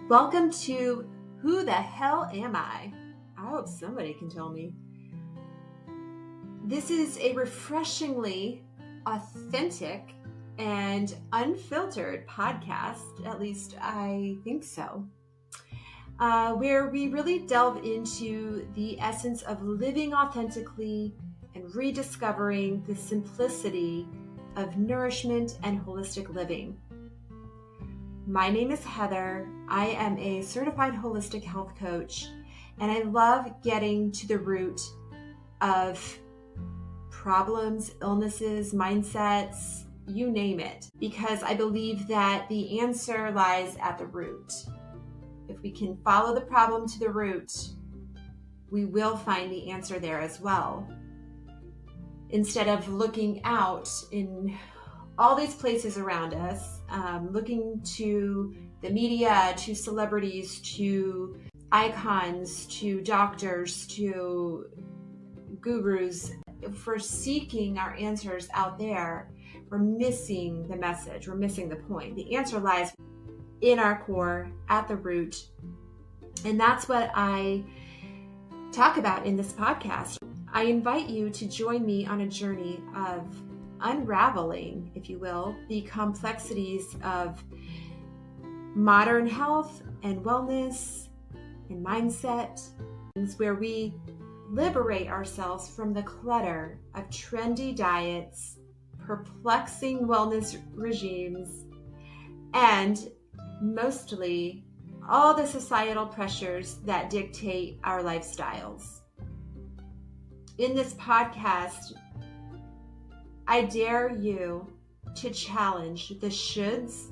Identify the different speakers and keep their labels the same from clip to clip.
Speaker 1: Welcome to Who the Hell Am I? I hope somebody can tell me. This is a refreshingly authentic and unfiltered podcast, at least I think so, where we really delve into the essence of living authentically and rediscovering the simplicity of nourishment and holistic living. My name is Heather. I am a certified holistic health coach, and I love getting to the root of problems, illnesses, mindsets, you name it, because I believe that the answer lies at the root. If we can follow the problem to the root, we will find the answer there as well. Instead of looking out in all these places around us, looking to the media, to celebrities, to icons, to doctors, to gurus, for seeking our answers out there, we're missing the message, we're missing the point. The answer lies in our core, at the root. And that's what I talk about in this podcast. I invite you to join me on a journey of unraveling, if you will, the complexities of modern health and wellness and mindset, where we liberate ourselves from the clutter of trendy diets, perplexing wellness regimes, and mostly all the societal pressures that dictate our lifestyles. In this podcast, I dare you to challenge the shoulds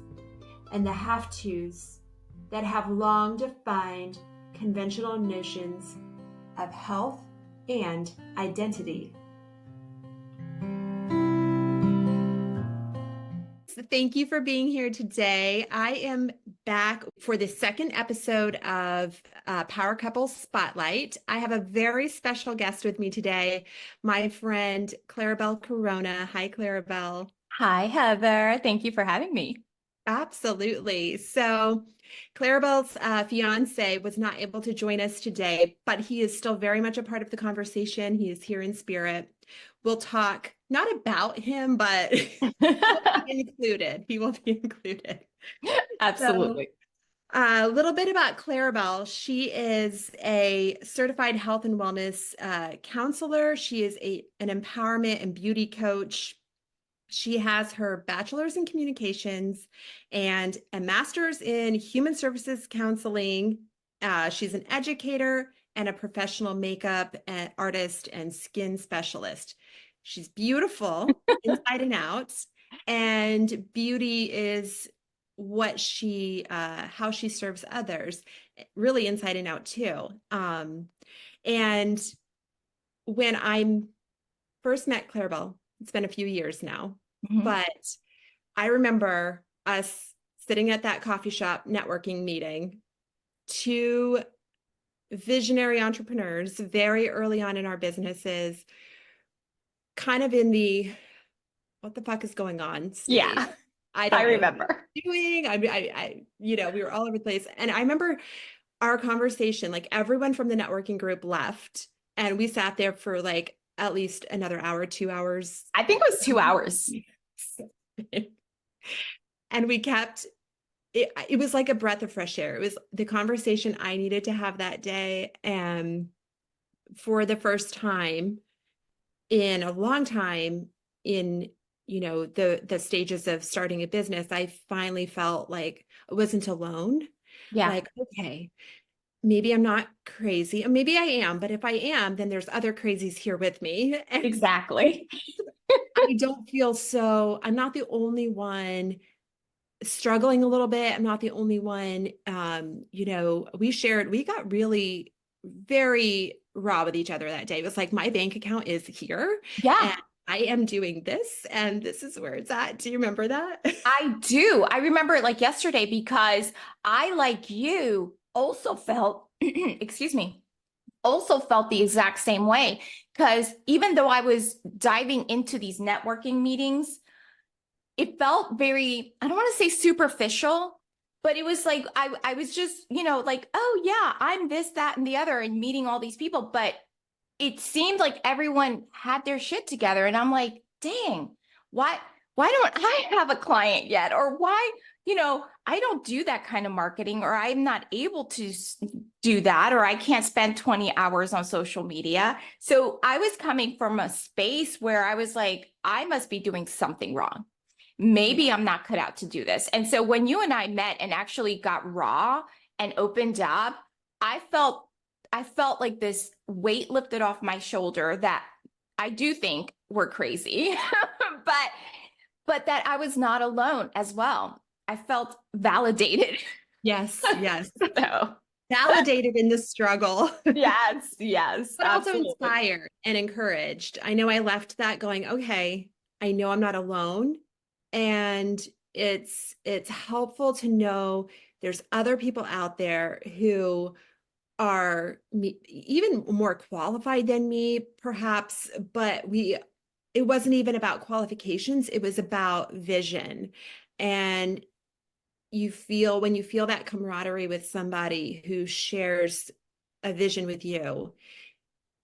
Speaker 1: and the have-tos that have long defined conventional notions of health and identity. Thank you for being here today. I am back for the second episode of Power Couple Spotlight. I have a very special guest with me today, my friend Claribel Corona. Hi, Claribel.
Speaker 2: Hi, Heather. Thank you for having me.
Speaker 1: Absolutely. So Claribel's fiance was not able to join us today, but he is still very much a part of the conversation. He is here in spirit. We'll talk not about him, but he will be included. He will be included.
Speaker 2: Absolutely.
Speaker 1: So, a little bit about Claribel. She is a certified health and wellness counselor. She is an empowerment and beauty coach. She has her bachelor's in communications and a master's in human services counseling. She's an educator and a professional makeup artist and skin specialist. She's beautiful inside and out, and beauty is what how she serves others, really inside and out too. And when I first met Claribel, it's been a few years now, but I remember us sitting at that coffee shop networking meeting, two visionary entrepreneurs very early on in our businesses, kind of in the what the fuck is going on stage.
Speaker 2: Yeah,
Speaker 1: I don't
Speaker 2: know remember.
Speaker 1: What we're doing. We were all over the place. And I remember our conversation, like everyone from the networking group left, and we sat there for like at least another hour, 2 hours.
Speaker 2: I think it was 2 hours.
Speaker 1: And we kept, it was like a breath of fresh air. It was the conversation I needed to have that day. And for the first time in a long time in, the stages of starting a business, I finally felt like I wasn't alone.
Speaker 2: Yeah.
Speaker 1: Like, okay, maybe I'm not crazy. And maybe I am, but if I am, then there's other crazies here with me. And
Speaker 2: exactly.
Speaker 1: I don't feel I'm not the only one struggling a little bit. I'm not the only one. We got really very raw with each other that day. It was like, my bank account is here.
Speaker 2: Yeah.
Speaker 1: And I am doing this, and this is where it's at. Do you remember that?
Speaker 2: I do. I remember it like yesterday because I, like you, also felt, also felt the exact same way. Because even though I was diving into these networking meetings, it felt very, I don't want to say superficial, but it was like I was just, like, oh yeah, I'm this, that, and the other, and meeting all these people. But it seemed like everyone had their shit together. And I'm like, dang, why why don't I have a client yet? Or why, I don't do that kind of marketing, or I'm not able to do that, or I can't spend 20 hours on social media. So I was coming from a space where I was like, I must be doing something wrong. Maybe I'm not cut out to do this. And so when you and I met and actually got raw and opened up, I felt I felt like this weight lifted off my shoulder that I do think we're crazy, but that I was not alone as well. I felt validated.
Speaker 1: Yes, yes.
Speaker 2: So,
Speaker 1: Validated in the struggle,
Speaker 2: yes, yes,
Speaker 1: but also
Speaker 2: absolutely.
Speaker 1: inspired and encouraged. I know I left that going, okay, I know I'm not alone. And it's helpful to know there's other people out there who are even more qualified than me, perhaps, but it wasn't even about qualifications, it was about vision. And when you feel that camaraderie with somebody who shares a vision with you,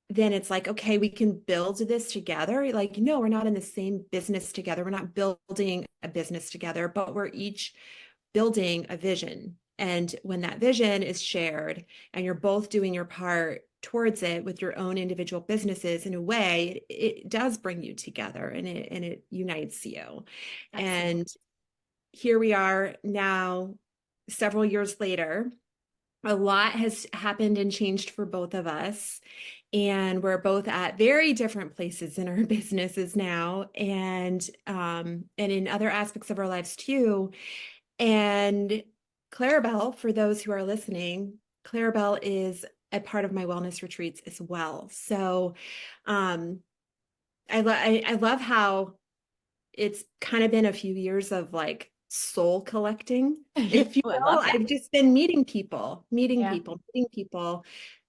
Speaker 1: then it's like, okay, we can build this together. Like, no, we're not in the same business together. We're not building a business together, but we're each building a vision. And when that vision is shared and you're both doing your part towards it with your own individual businesses, in a way, it does bring you together, and it unites you.
Speaker 2: Absolutely.
Speaker 1: And here we are now, several years later. A lot has happened and changed for both of us. And we're both at very different places in our businesses now, and in other aspects of our lives too. And Claribel, for those who are listening, Claribel is a part of my wellness retreats as well. So um, I love how it's kind of been a few years of like soul collecting, if you
Speaker 2: Oh, I
Speaker 1: will.
Speaker 2: love that.
Speaker 1: I've just been
Speaker 2: Yeah.
Speaker 1: meeting people,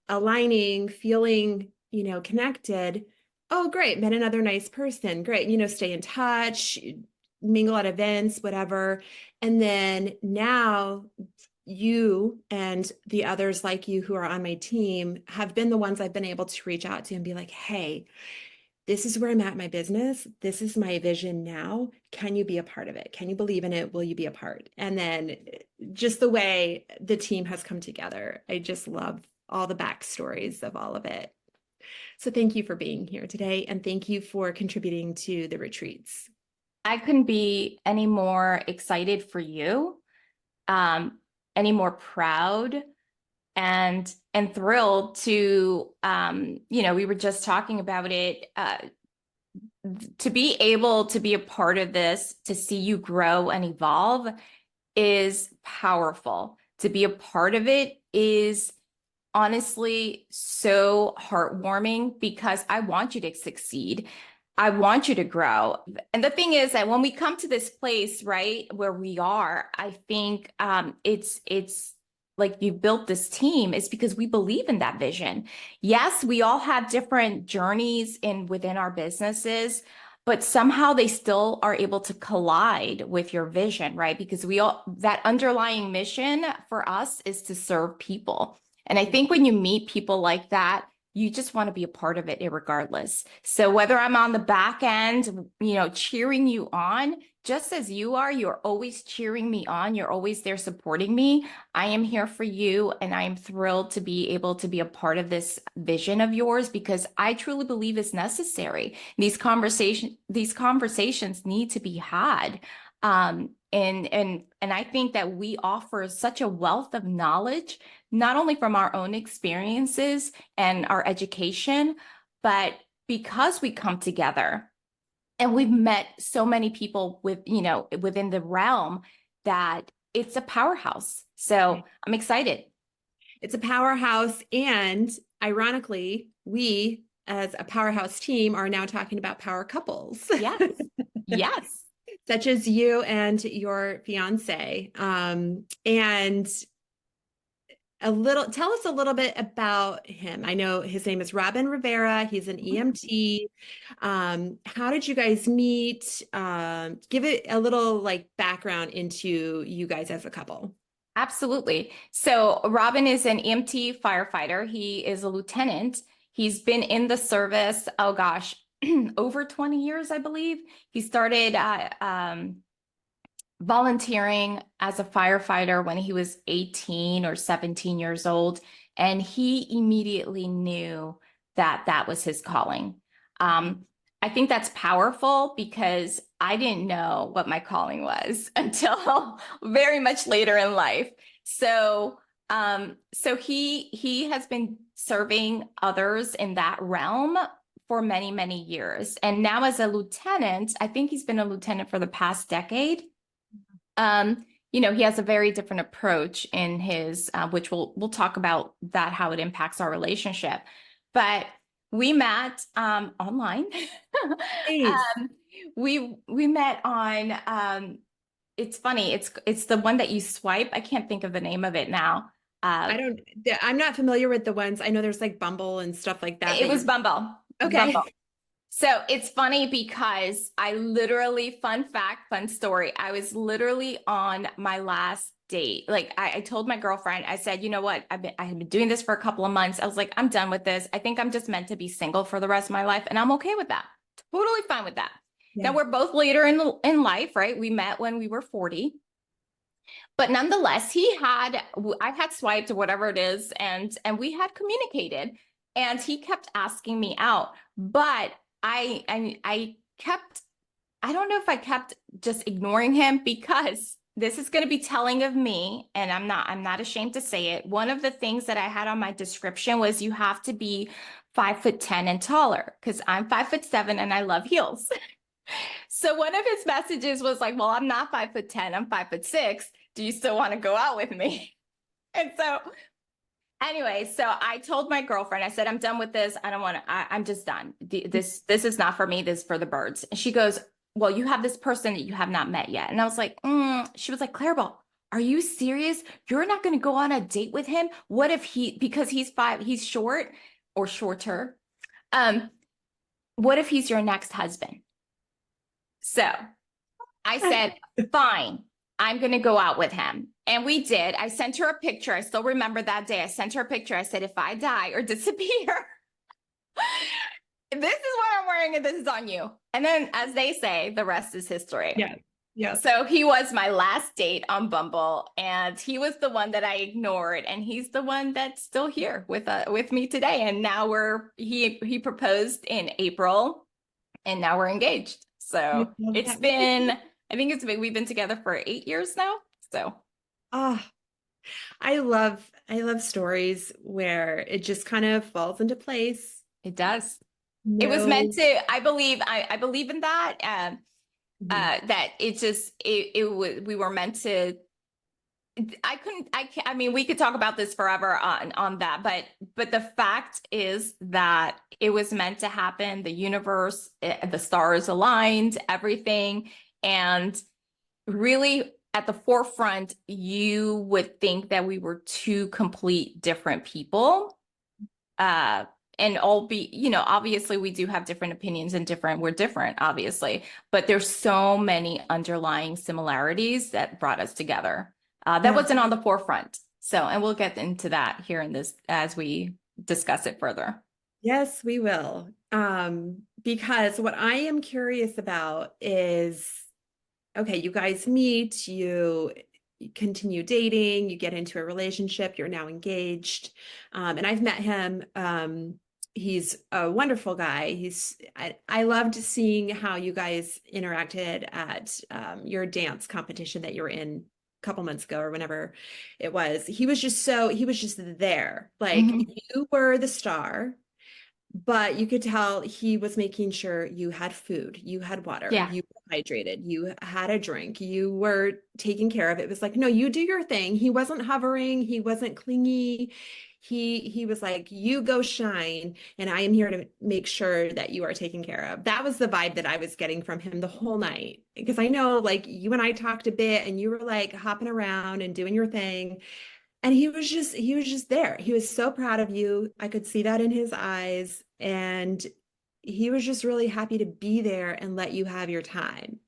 Speaker 1: aligning, feeling, connected. Oh, great. Met another nice person. Great. Stay in touch, mingle at events, whatever. And then now you and the others like you who are on my team have been the ones I've been able to reach out to and be like, hey, this is where I'm at in my business. This is my vision now. Can you be a part of it? Can you believe in it? Will you be a part? And then just the way the team has come together, I just love all the backstories of all of it. So thank you for being here today, and thank you for contributing to the retreats.
Speaker 2: I couldn't be any more excited for you, um, any more proud and thrilled to, we were just talking about it, to be able to be a part of this, to see you grow and evolve is powerful. To be a part of it is honestly so heartwarming because I want you to succeed. I want you to grow. And the thing is that when we come to this place, right, where we are, I think it's like you built this team is because we believe in that vision. Yes, we all have different journeys within our businesses, but somehow they still are able to collide with your vision, right? Because that underlying mission for us is to serve people. And I think when you meet people like that, you just want to be a part of it irregardless. So whether I'm on the back end, cheering you on, just as you are, you're always cheering me on. You're always there supporting me. I am here for you. And I am thrilled to be able to be a part of this vision of yours because I truly believe it's necessary. These conversations need to be had. And I think that we offer such a wealth of knowledge, not only from our own experiences and our education, but because we come together and we've met so many people within the realm that it's a powerhouse. So I'm excited.
Speaker 1: It's a powerhouse. And ironically, we as a powerhouse team are now talking about power couples.
Speaker 2: Yes. Yes.
Speaker 1: Such as you and your fiance. And tell us a little bit about him. I know his name is Robin Rivera. He's an EMT. How did you guys meet? Give it a little like background into you guys as a couple.
Speaker 2: Absolutely. So Robin is an EMT firefighter. He is a lieutenant. He's been in the service, oh gosh, over 20 years, I believe. He started volunteering as a firefighter when he was 18 or 17 years old, and he immediately knew that that was his calling. Um, I think that's powerful because I didn't know what my calling was until very much later in life. So, so he has been serving others in that realm for many, many years. And now as a lieutenant, I think he's been a lieutenant for the past decade. He has a very different approach in his, which we'll talk about that, how it impacts our relationship. But we met online.
Speaker 1: Nice.
Speaker 2: We met on it's funny, it's the one that you swipe. I can't think of the name of it now. Uh,
Speaker 1: I don't, I'm not familiar with the ones. I know there's like Bumble and stuff like that
Speaker 2: it
Speaker 1: that
Speaker 2: was
Speaker 1: you're,
Speaker 2: Bumble.
Speaker 1: okay.
Speaker 2: Bumble. So it's funny because I literally, fun fact, fun story. I was literally on my last date. Like I told my girlfriend, I said, you know what? I have been doing this for a couple of months. I was like, I'm done with this. I think I'm just meant to be single for the rest of my life. And I'm okay with that. Totally fine with that. Now
Speaker 1: Yeah.
Speaker 2: we're both later in life, right? We met when we were 40. But nonetheless, I had swiped or whatever it is, and we had communicated, and he kept asking me out. But I kept, I don't know if I kept just ignoring him because this is going to be telling of me, and I'm not ashamed to say it. One of the things that I had on my description was you have to be 5'10" and taller because I'm 5'7" and I love heels. So one of his messages was like, well, I'm not 5'10", I'm 5'6". Do you still want to go out with me? And so anyway, so I told my girlfriend, I said, I'm done with this. I don't want to, I'm just done. This is not for me. This is for the birds. And she goes, well, you have this person that you have not met yet. And I was like, she was like, Claribel, are you serious? You're not going to go on a date with him? What if because he's short or shorter. Um, what if he's your next husband? So I said, fine, I'm going to go out with him. And we did. I sent her a picture. I still remember that day. I sent her a picture. I said, if I die or disappear, this is what I'm wearing and this is on you. And then, as they say, the rest is history.
Speaker 1: Yeah. Yeah.
Speaker 2: So he was my last date on Bumble, and he was the one that I ignored, and he's the one that's still here with me today. And now he proposed in April, and now we're engaged.
Speaker 1: I
Speaker 2: So
Speaker 1: love
Speaker 2: it's
Speaker 1: that.
Speaker 2: been, I think we've been together for 8 years now. So
Speaker 1: Ah, I love stories where it just kind of falls into place.
Speaker 2: it does. It was meant
Speaker 1: No.
Speaker 2: to, I believe in that.
Speaker 1: Mhm.
Speaker 2: That it just, it was, we were meant to, I mean, we could talk about this forever on that, but the fact is that it was meant to happen. The universe, the stars aligned, everything. And really at the forefront, you would think that we were two complete different people. Uh, and obviously we do have different opinions and we're different, obviously, but there's so many underlying similarities that brought us together. That
Speaker 1: Yeah.
Speaker 2: wasn't on the forefront. So, and we'll get into that here in this as we discuss it further.
Speaker 1: Yes, we will. Because what I am curious about is, okay, you guys meet, you continue dating, you get into a relationship, you're now engaged. And I've met him. He's a wonderful guy. I loved seeing how you guys interacted at your dance competition that you were in a couple months ago or whenever it was. He was just there. Like
Speaker 2: Mhm.
Speaker 1: you were the star, but you could tell he was making sure you had food, you had water,
Speaker 2: Yeah,
Speaker 1: you were hydrated, you had a drink, you were taken care of. It was like, no, you do your thing. He wasn't hovering, he wasn't clingy. He was like, you go shine, and I am here to make sure that you are taken care of. That was the vibe that I was getting from him the whole night. Because I know like you and I talked a bit and you were like hopping around and doing your thing. And he was just there. He was so proud of you. I could see that in his eyes. And he was just really happy to be there and let you have your time.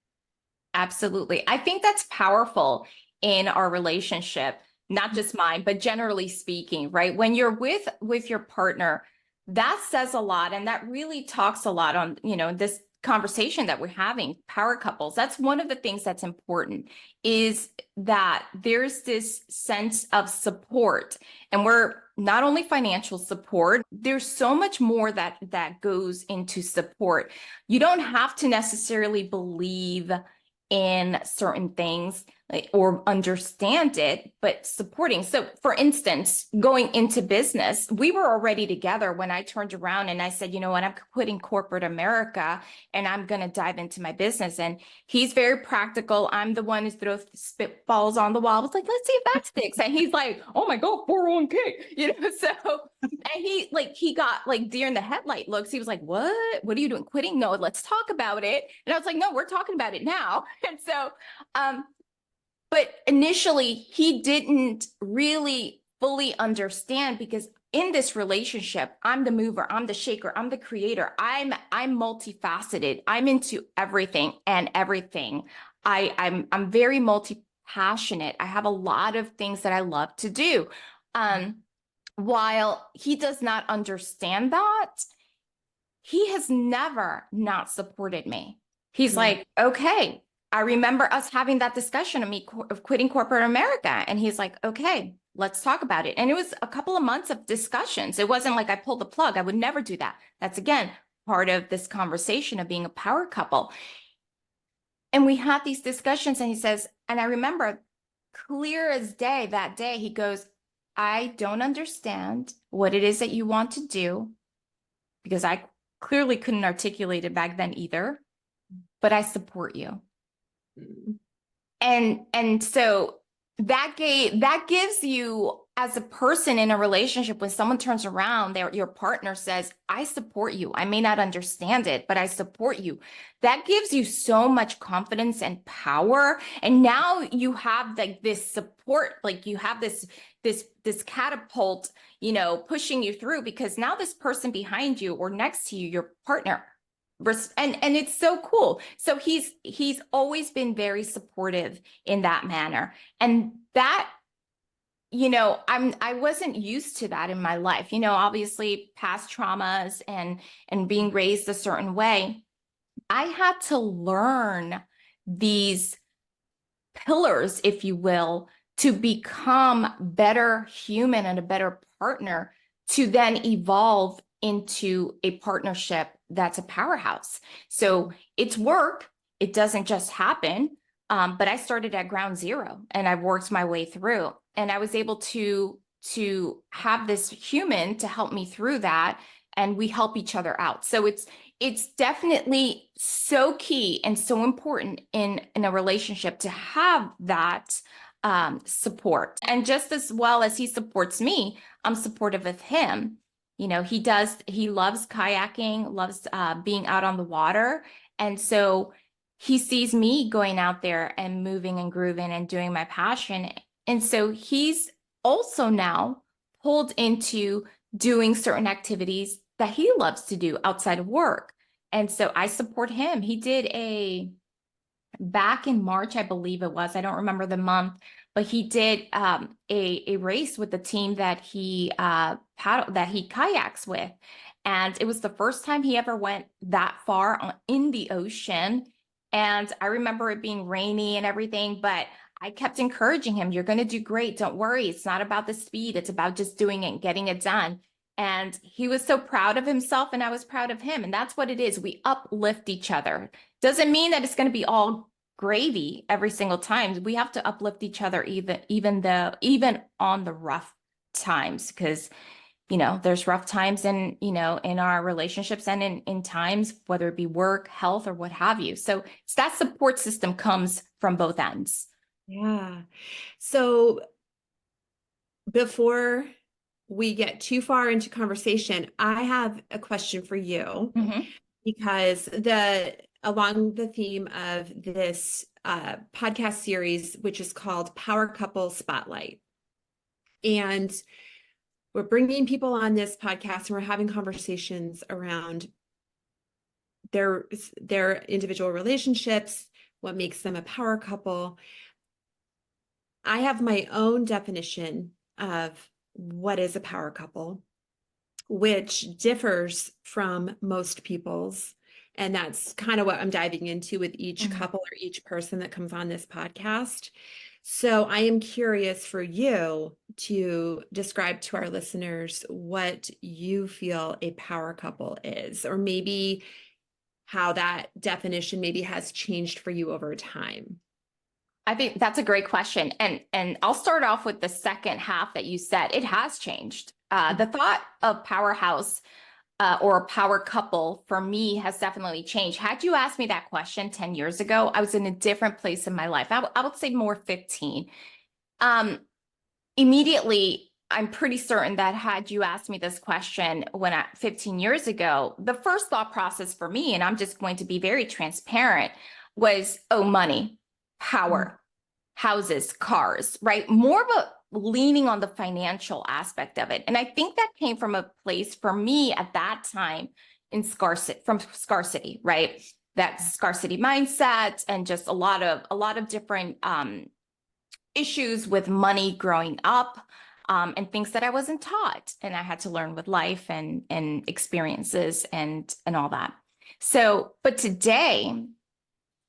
Speaker 2: absolutely. I think that's powerful in our relationship not just mine, but generally speaking, right? When you're with your partner, that says a lot, and that really talks a lot on, this conversation that we're having, power couples. That's one of the things that's important, is that there's this sense of support, and we're not only financial support, there's so much more that goes into support. You don't have to necessarily believe in certain things, like, or understand it, but supporting. So for instance, going into business, we were already together when I turned around and I said, you know what, I'm quitting corporate America and I'm going to dive into my business. And he's very practical. I'm the one who throws spitballs on the wall. I was like, let's see if that sticks. And he's like, oh my God, 401k, so, and he got like deer in the headlight looks. He was like, what are you doing? Quitting? No, let's talk about it. And I was like, no, we're talking about it now. And so, but initially, he didn't really fully understand, because in this relationship, I'm the mover, I'm the shaker, I'm the creator. I'm multifaceted. I'm into everything and everything. I'm very multi-passionate. I have a lot of things that I love to do. While he does not understand that, he has never not supported me. He's like, okay, I remember us having that discussion of me of quitting corporate America. And he's like, okay, let's talk about it. And it was a couple of months of discussions. It wasn't like I pulled the plug. I would never do that. That's, again, part of this conversation of being a power couple. And we had these discussions, and he says, and I remember clear as day that day, he goes, I don't understand what it is that you want to do, because I clearly couldn't articulate it back then either, but I support you. And so that gives you, as a person in a relationship, when someone turns around, your partner says, I support you. I may not understand it, but I support you. That gives you so much confidence and power. And now you have like this support, like you have this catapult, pushing you through, because now this person behind you or next to you, your partner, and it's so cool. So he's always been very supportive in that manner. And that, I wasn't used to that in my life, obviously past traumas and being raised a certain way. I had to learn these pillars, if you will, to become better human and a better partner, to then evolve into a partnership that's a powerhouse. So it's work. It doesn't just happen. But I started at ground zero and I've worked my way through, and I was able to have this human to help me through that. And we help each other out. So it's definitely so key and so important in a relationship to have that support. And just as well as he supports me, I'm supportive of him. He loves kayaking, loves being out on the water. And so he sees me going out there and moving and grooving and doing my passion. And so he's also now pulled into doing certain activities that he loves to do outside of work. And so I support him. He did back in March, I believe it was, I don't remember the month, but he did a race with the team that he kayaks with. And it was the first time he ever went that far in the ocean. And I remember it being rainy and everything, but I kept encouraging him, you're going to do great. Don't worry. It's not about the speed. It's about just doing it and getting it done. And he was so proud of himself, and I was proud of him. And that's what it is. We uplift each other. Doesn't mean that it's going to be all gravy every single time. We have to uplift each other even on the rough times, because there's rough times in our relationships and in times, whether it be work, health, or what have you. So that support system comes from both ends.
Speaker 1: Yeah. So before we get too far into conversation, I have a question for you, because along the theme of this podcast series, which is called Power Couple Spotlight. And we're bringing people on this podcast and we're having conversations around their individual relationships, what makes them a power couple. I have my own definition of what is a power couple, which differs from most people's. And that's kind of what I'm diving into with each
Speaker 2: Mhm.
Speaker 1: couple or each person that comes on this podcast. So I am curious for you to describe to our listeners what you feel a power couple is, or maybe how that definition maybe has changed for you over time.
Speaker 2: I think that's a great question. And I'll start off with the second half that you said. It has changed. The thought of powerhouse or a power couple for me has definitely changed. Had you asked me that question 10 years ago, I was in a different place in my life. I would say more 15. Um, Immediately, I'm pretty certain that had you asked me this question 15 years ago, the first thought process for me, and I'm just going to be very transparent, was, oh, money, power, houses, cars, right? More of a leaning on the financial aspect of it. And I think that came from a place for me at that time in scarcity, right? That scarcity mindset and just a lot of different issues with money growing up, and things that I wasn't taught and I had to learn with life and experiences and all that. So, but today,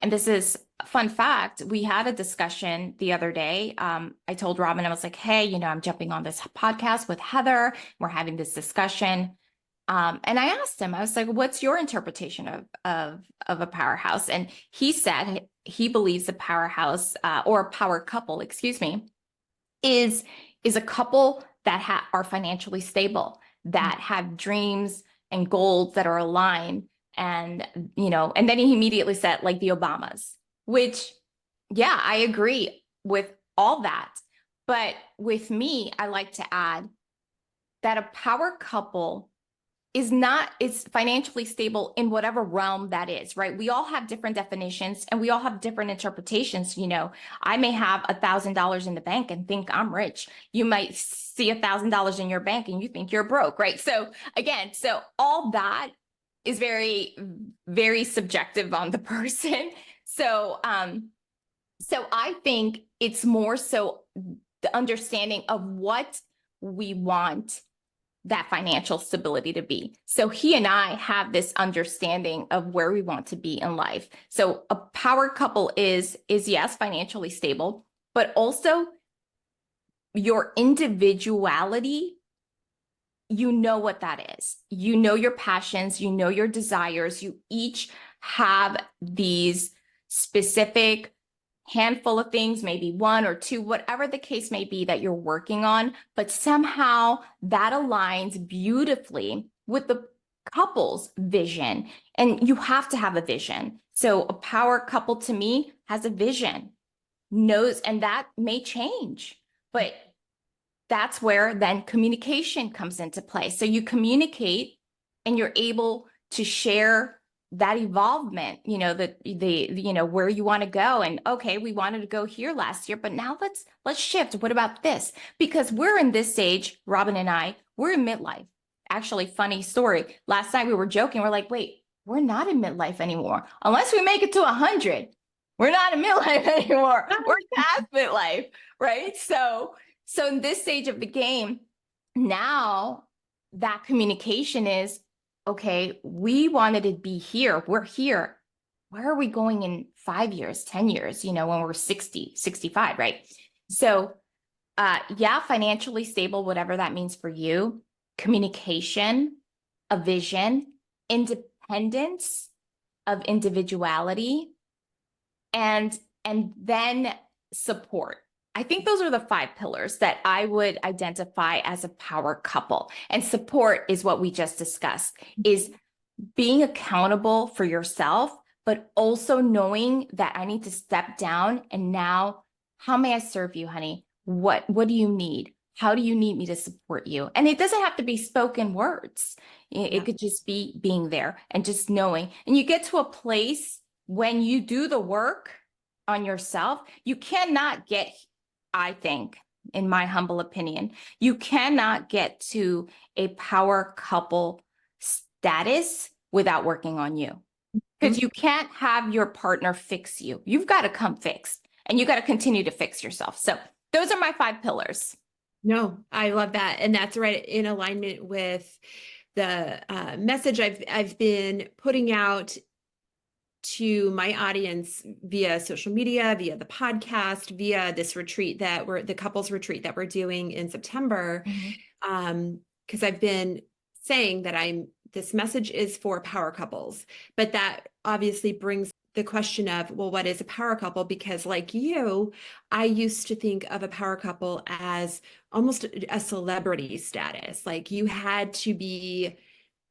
Speaker 2: and this is a fun fact, we had a discussion the other day. I told Robin, I was like, hey, I'm jumping on this podcast with Heather. We're having this discussion. And I asked him, I was like, what's your interpretation of a powerhouse? And he said he believes a powerhouse, or a power couple, excuse me, is a couple that are financially stable, that have dreams and goals that are aligned. And, and then he immediately said, like the Obamas, which, yeah, I agree with all that. But with me, I like to add that a power couple is financially stable in whatever realm that is, right? We all have different definitions and we all have different interpretations. I may have $1,000 in the bank and think I'm rich. You might see $1,000 in your bank and you think you're broke, right? So again, so all that is very, very subjective on the person. So, so I think it's more so the understanding of what we want that financial stability to be. So he and I have this understanding of where we want to be in life. So a power couple is yes, financially stable, but also your individuality, what that is. Your passions, your desires. You each have these specific handful of things, maybe one or two, whatever the case may be that you're working on, but somehow that aligns beautifully with the couple's vision. And you have to have a vision. So a power couple to me has a vision, knows, and that may change, but that's where then communication comes into play. So you communicate and you're able to share that evolvement, where you want to go. And okay, we wanted to go here last year, but now let's shift. What about this? Because we're in this stage, Robin and I, we're in midlife. Actually, funny story. Last night we were joking. We're like, wait, we're not in midlife anymore. Unless we make it to 100, we're not in midlife anymore. We're past midlife, right? So in this stage of the game, now that communication is, okay, we wanted to be here. We're here. Where are we going in 5 years, 10 years, when we're 60, 65, right? So, yeah, financially stable, whatever that means for you, communication, a vision, independence of individuality, and then support. I think those are the 5 pillars that I would identify as a power couple. And support is what we just discussed, is being accountable for yourself, but also knowing that I need to step down and now, how may I serve you, honey? What do you need? How do you need me to support you? And it doesn't have to be spoken words. It could just be being there and just knowing. And you get to a place when you do the work on yourself, you cannot get, I think, in my humble opinion, you cannot get to a power couple status without working on you. Because you can't have your partner fix you. You've got to come fixed and you got to continue to fix yourself. So those are my 5 pillars.
Speaker 1: No, I love that. And that's right in alignment with the message I've been putting out to my audience via social media, via the podcast, via this retreat that the couples retreat that we're doing in September. Because I've been saying that this message is for power couples, but that obviously brings the question of, well, what is a power couple? Because like you, I used to think of a power couple as almost a celebrity status. Like you had to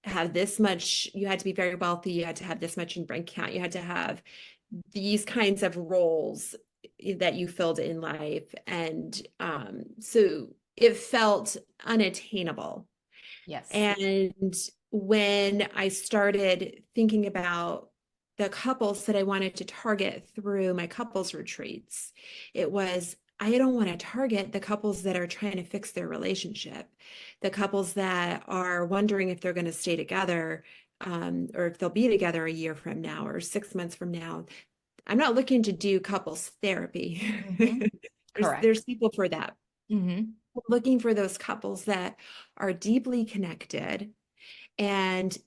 Speaker 1: have this much, you had to be very wealthy, you had to have this much in bank account, you had to have these kinds of roles that you filled in life. And so it felt unattainable.
Speaker 2: Yes.
Speaker 1: And when I started thinking about the couples that I wanted to target through my couples retreats, it was, I don't want to target the couples that are trying to fix their relationship, the couples that are wondering if they're going to stay together, or if they'll be together a year from now or 6 months from now. I'm not looking to do couples therapy.
Speaker 2: Correct.
Speaker 1: There's people for that.
Speaker 2: Mm-hmm.
Speaker 1: Looking for those couples that are deeply connected and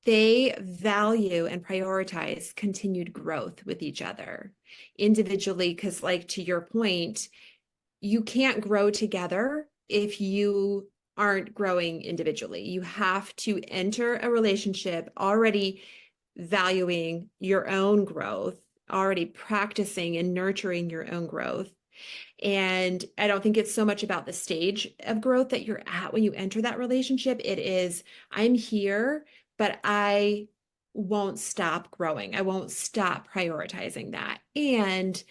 Speaker 1: they value and prioritize continued growth with each other individually. Because, like, to your point, you can't grow together if you aren't growing individually. You have to enter a relationship already valuing your own growth, already practicing and nurturing your own growth. And I don't think it's so much about the stage of growth that you're at when you enter that relationship. It is, I'm here, but I won't stop growing. I won't stop prioritizing that. And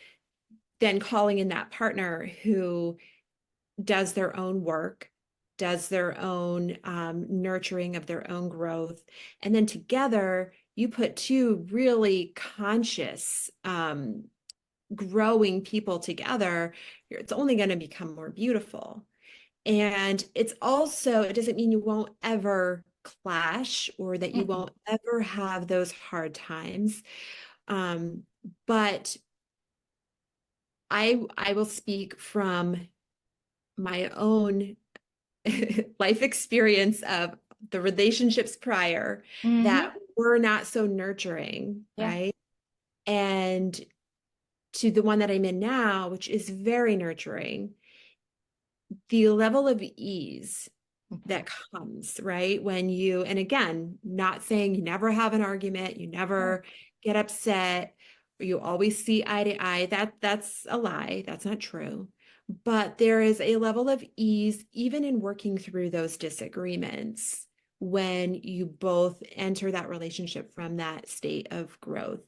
Speaker 1: then calling in that partner who does their own work, does their own nurturing of their own growth. And then together, you put two really conscious, growing people together, it's only going to become more beautiful. And it's also, it doesn't mean you won't ever clash or that you won't ever have those hard times. But I will speak from my own life experience of the relationships prior that were not so nurturing,
Speaker 2: Yeah.
Speaker 1: right? And to the one that I'm in now, which is very nurturing, the level of ease that comes, right? When you, and again, not saying you never have an argument, you never get upset, or you always see eye to eye. That's a lie. That's not true. But there is a level of ease, even in working through those disagreements, when you both enter that relationship from that state of growth.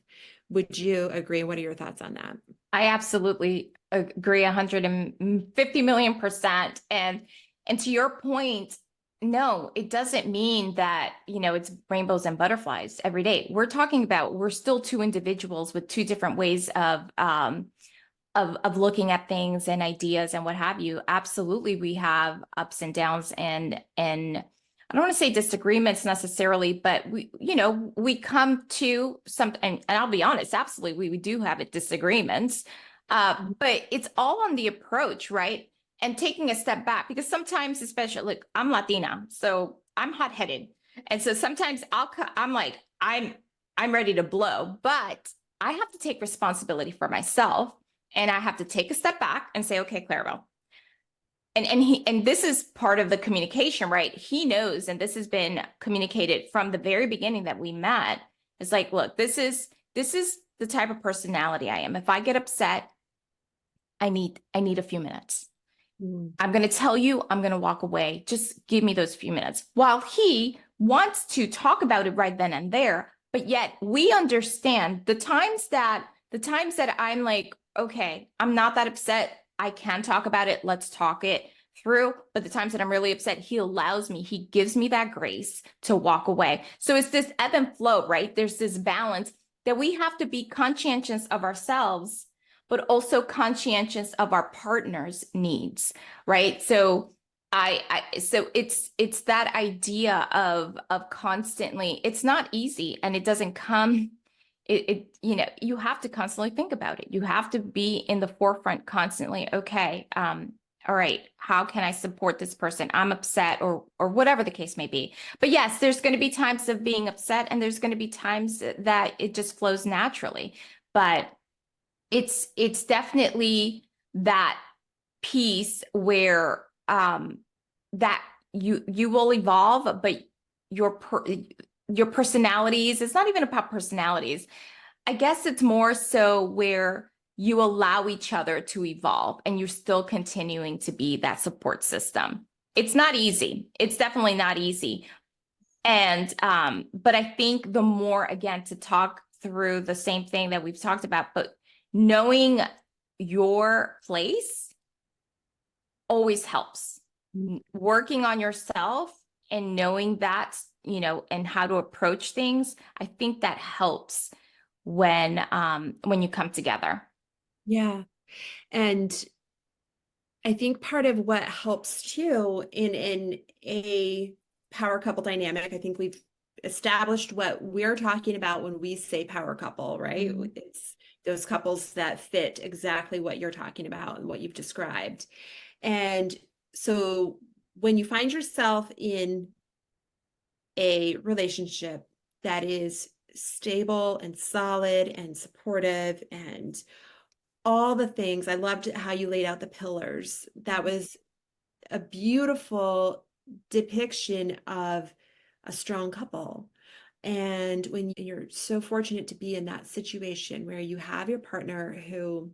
Speaker 1: Would you agree? What are your thoughts on that?
Speaker 2: I absolutely agree 150 million%. And to your point, no, it doesn't mean that, it's rainbows and butterflies every day. We're talking about, we're still two individuals with two different ways of looking at things and ideas and what have you. Absolutely, we have ups and downs and I don't want to say disagreements necessarily, but we come to something, and I'll be honest, absolutely, we do have disagreements, but it's all on the approach, right? And taking a step back, because sometimes, especially, look, I'm Latina, so I'm hot-headed, and so sometimes I'm like, I'm ready to blow, but I have to take responsibility for myself, and I have to take a step back and say, okay, Claribel. And this is part of the communication, right? He knows, and this has been communicated from the very beginning that we met. It's like, look, this is the type of personality I am. If I get upset, I need a few minutes. I'm going to tell you, I'm going to walk away. Just give me those few minutes. While he wants to talk about it right then and there, but yet we understand the times that I'm like, okay, I'm not that upset. I can talk about it. Let's talk it through. But the times that I'm really upset, he allows me, he gives me that grace to walk away. So it's this ebb and flow, right? There's this balance that we have to be conscientious of ourselves, but also conscientious of our partner's needs, right? So so it's that idea of constantly, it's not easy, and it doesn't come you have to constantly think about it. You have to be in the forefront constantly. Okay, all right, how can I support this person? I'm upset, or whatever the case may be. But yes, there's going to be times of being upset, and there's going to be times that it just flows naturally. But it's definitely that piece where that you will evolve, but your your personalities, it's not even about personalities. I guess it's more so where you allow each other to evolve and you're still continuing to be that support system. It's not easy. It's definitely not easy. And but I think the more, again, to talk through the same thing that we've talked about, but knowing your place always helps. Working on yourself and knowing that, and how to approach things, I think that helps when you come together.
Speaker 1: Yeah. And I think part of what helps too in a power couple dynamic, I think we've established what we're talking about when we say power couple, right?
Speaker 2: Mhm.
Speaker 1: It's those couples that fit exactly what you're talking about and what you've described. And so when you find yourself in a relationship that is stable and solid and supportive and all the things, I loved how you laid out the pillars. That was a beautiful depiction of a strong couple. And when you're so fortunate to be in that situation where you have your partner who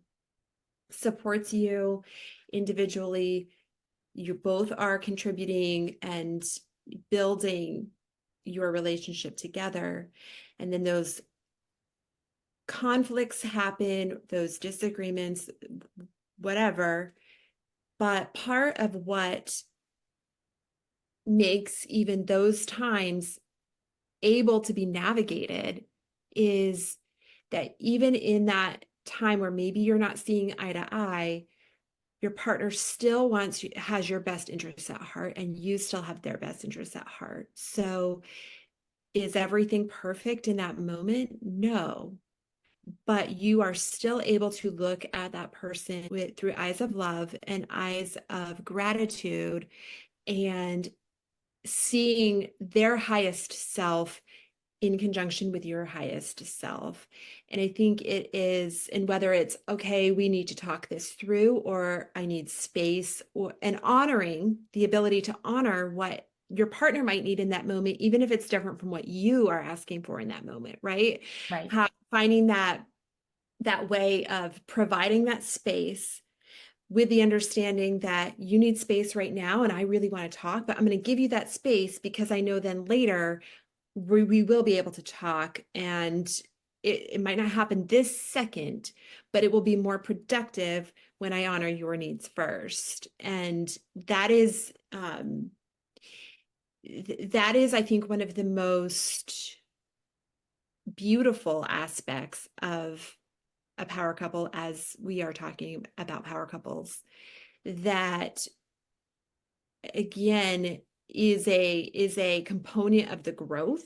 Speaker 1: supports you individually, you both are contributing and building your relationship together. And then those conflicts happen, those disagreements, whatever. But part of what makes even those times able to be navigated is that even in that time where maybe you're not seeing eye to eye, your partner still has your best interests at heart, and you still have their best interests at heart. So is everything perfect in that moment? No. But you are still able to look at that person through eyes of love and eyes of gratitude, and seeing their highest self in conjunction with your highest self. And I think it is, and whether it's, okay, we need to talk this through, or I need space, and honoring the ability to honor what your partner might need in that moment, even if it's different from what you are asking for in that moment, right?
Speaker 2: Right.
Speaker 1: Finding that way of providing that space with the understanding that you need space right now and I really want to talk, but I'm going to give you that space because I know then later we will be able to talk, and it might not happen this second, but it will be more productive when I honor your needs first. And that is, I think, one of the most beautiful aspects of a power couple, as we are talking about power couples, that again is a component of the growth.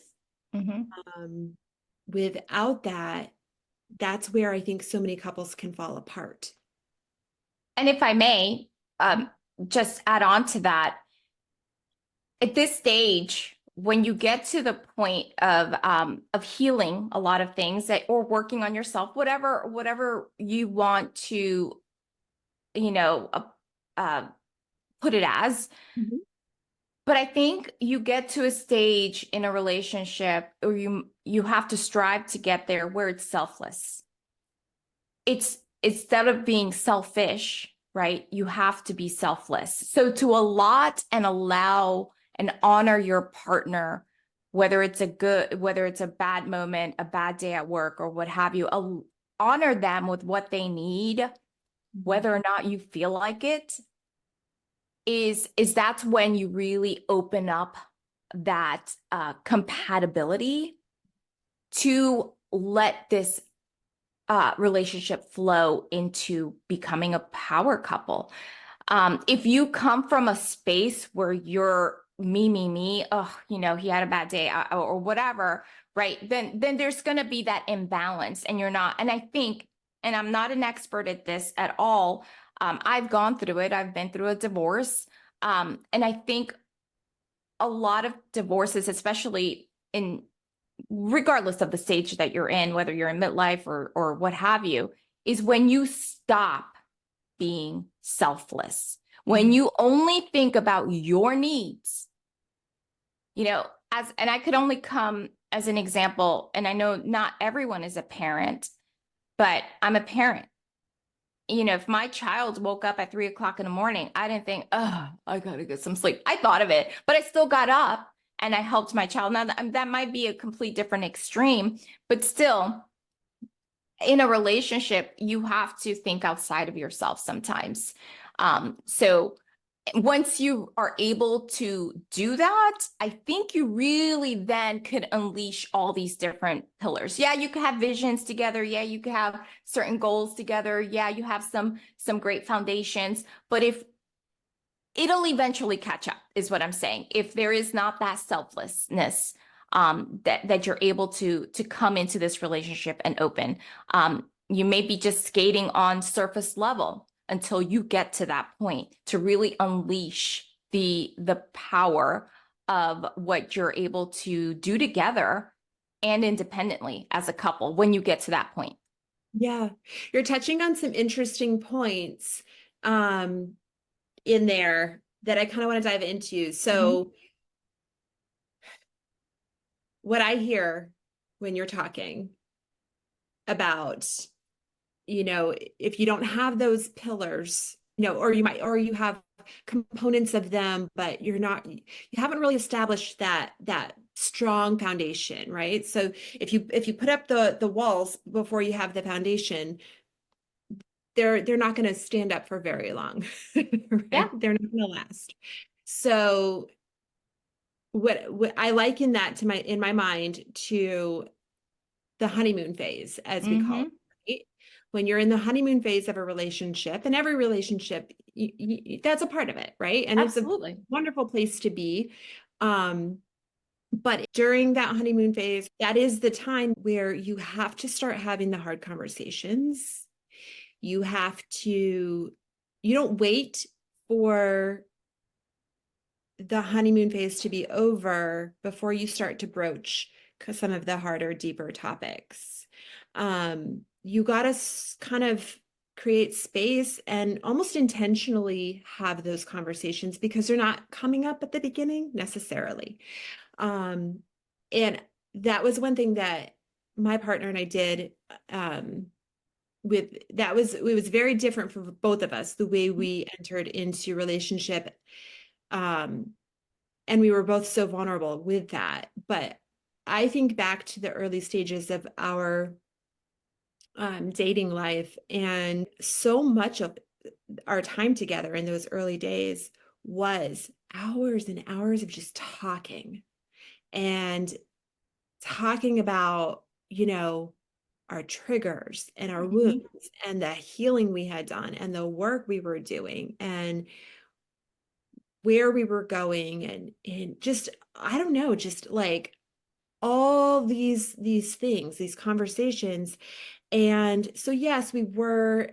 Speaker 2: Mhm.
Speaker 1: um, Without that, that's where I think so many couples can fall apart.
Speaker 2: And if I may, just add on to that, at this stage, when you get to the point of healing a lot of things that, or working on yourself, whatever you want to, you know, uh, uh, put it as.
Speaker 1: Mhm.
Speaker 2: But I think you get to a stage in a relationship, or you have to strive to get there, where it's selfless. It's instead of being selfish, right? You have to be selfless. So to allot and allow and honor your partner, whether it's a bad moment, a bad day at work, or what have you, honor them with what they need,
Speaker 1: Mhm.
Speaker 2: whether or not you feel like it, is that's when you really open up that compatibility to let this relationship flow into becoming a power couple. If you come from a space where you're me, oh, he had a bad day, or whatever, right? Then there's going to be that imbalance, and you're not. And I think, and I'm not an expert at this at all. I've gone through it. I've been through a divorce. And I think a lot of divorces, especially in regardless of the stage that you're in, whether you're in midlife or what have you, is when you stop being selfless. When you only think about your needs, and I could only come as an example, and I know not everyone is a parent, but I'm a parent. If my child woke up at 3 o'clock in the morning, I didn't think, oh, I gotta get some sleep. I thought of it, but I still got up and I helped my child. Now that might be a complete different extreme, but still, in a relationship, you have to think outside of yourself sometimes. So once you are able to do that, I think you really then could unleash all these different pillars. Yeah, you could have visions together. Yeah, you could have certain goals together. Yeah, you have some great foundations. But if it'll eventually catch up, is what I'm saying. If there is not that selflessness, that you're able to come into this relationship and open, you may be just skating on surface level until you get to that point to really unleash the power of what you're able to do together and independently as a couple when you get to that point.
Speaker 1: Yeah, you're touching on some interesting points in there that I kind of want to dive into. So, what I hear when you're talking about, if you don't have those pillars, or you have components of them, but you haven't really established that strong foundation, right? So if you put up the walls before you have the foundation, they're not going to stand up for very long, right?
Speaker 2: Yeah.
Speaker 1: They're not going to last. So what I liken that to in my mind to the honeymoon phase, as we call it, right? When you're in the honeymoon phase of a relationship, and every relationship, that's a part of it, right? And it's a
Speaker 2: Absolutely.
Speaker 1: wonderful place to be. But during that honeymoon phase, that is the time where you have to start having the hard conversations. You don't wait for the honeymoon phase to be over before you start to broach some of the harder, deeper topics. You got to kind of create space and almost intentionally have those conversations because they're not coming up at the beginning necessarily. And that was one thing that my partner and I did it was very different for both of us, the way we entered into relationship. And we were both so vulnerable with that. But I think back to the early stages of our dating life, and so much of our time together in those early days was hours and hours of just talking and talking about, our triggers and our wounds and the healing we had done and the work we were doing and where we were going and just, I don't know, just like all these things, these conversations. And so, yes, we were,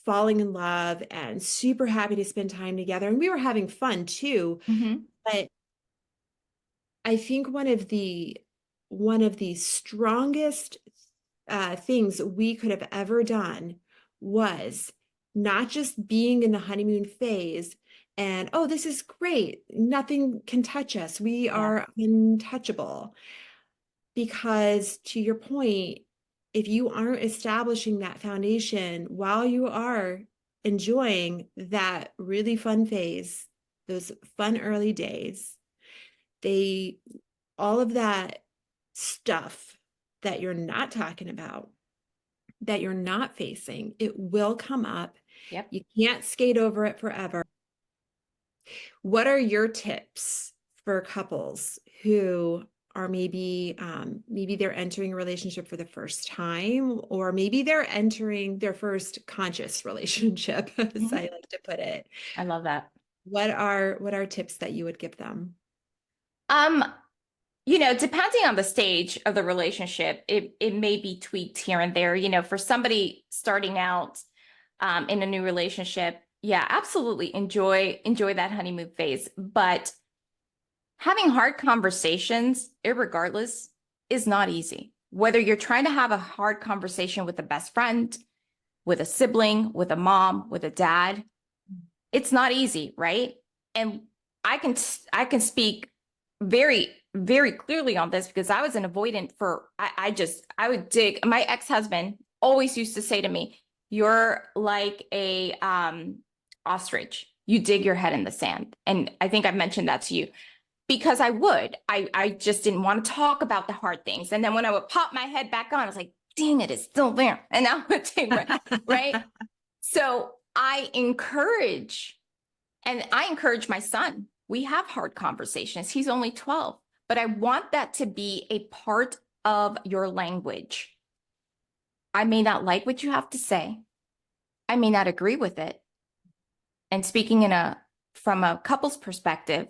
Speaker 1: falling in love and super happy to spend time together. And we were having fun too. But I think one of the strongest things we could have ever done was not just being in the honeymoon phase and, oh, this is great. Nothing can touch us. We are untouchable. Because to your point, if you aren't establishing that foundation while you are enjoying that really fun phase, those fun early days, all of that stuff that you're not talking about, that you're not facing, it will come up.
Speaker 2: Yep.
Speaker 1: You can't skate over it forever. What are your tips for couples who are maybe they're entering a relationship for the first time, or maybe they're entering their first conscious relationship, as I like to put it?
Speaker 2: I love that.
Speaker 1: What are tips that you would give them?
Speaker 2: Um, depending on the stage of the relationship, it may be tweaked here and there. For somebody starting out in a new relationship, yeah, absolutely enjoy that honeymoon phase. But having hard conversations, irregardless, is not easy. Whether you're trying to have a hard conversation with a best friend, with a sibling, with a mom, with a dad, it's not easy, right? And I can speak very, very clearly on this because I was an avoidant for I would dig. My ex-husband always used to say to me, "You're like a ostrich. You dig your head in the sand." And I think I've mentioned that to you because I just didn't want to talk about the hard things. And then when I would pop my head back on, I was like, dang it, it's still there. And now it's right. So I encourage my son. We have hard conversations. He's only 12, but I want that to be a part of your language. I may not like what you have to say. I may not agree with it. And speaking from a couple's perspective,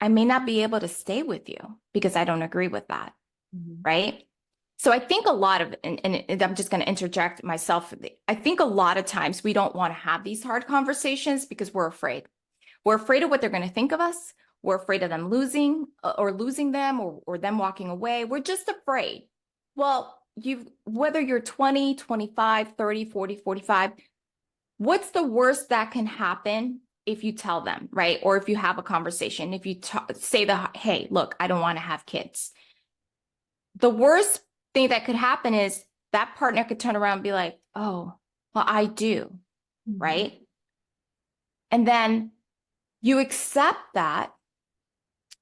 Speaker 2: I may not be able to stay with you because I don't agree with that.
Speaker 1: Mhm.
Speaker 2: Right? So I think a lot of, and I'm just going to interject myself. I think a lot of times we don't want to have these hard conversations because we're afraid. We're afraid of what they're going to think of us. We're afraid of them losing them or them walking away. We're just afraid. Well, whether you're 20, 25, 30, 40, 45, what's the worst that can happen if you tell them, right? Or if you have a conversation, if you say hey, look, I don't want to have kids. The worst thing that could happen is that partner could turn around and be like, oh, well, I do,
Speaker 1: Mhm.
Speaker 2: right? And then you accept that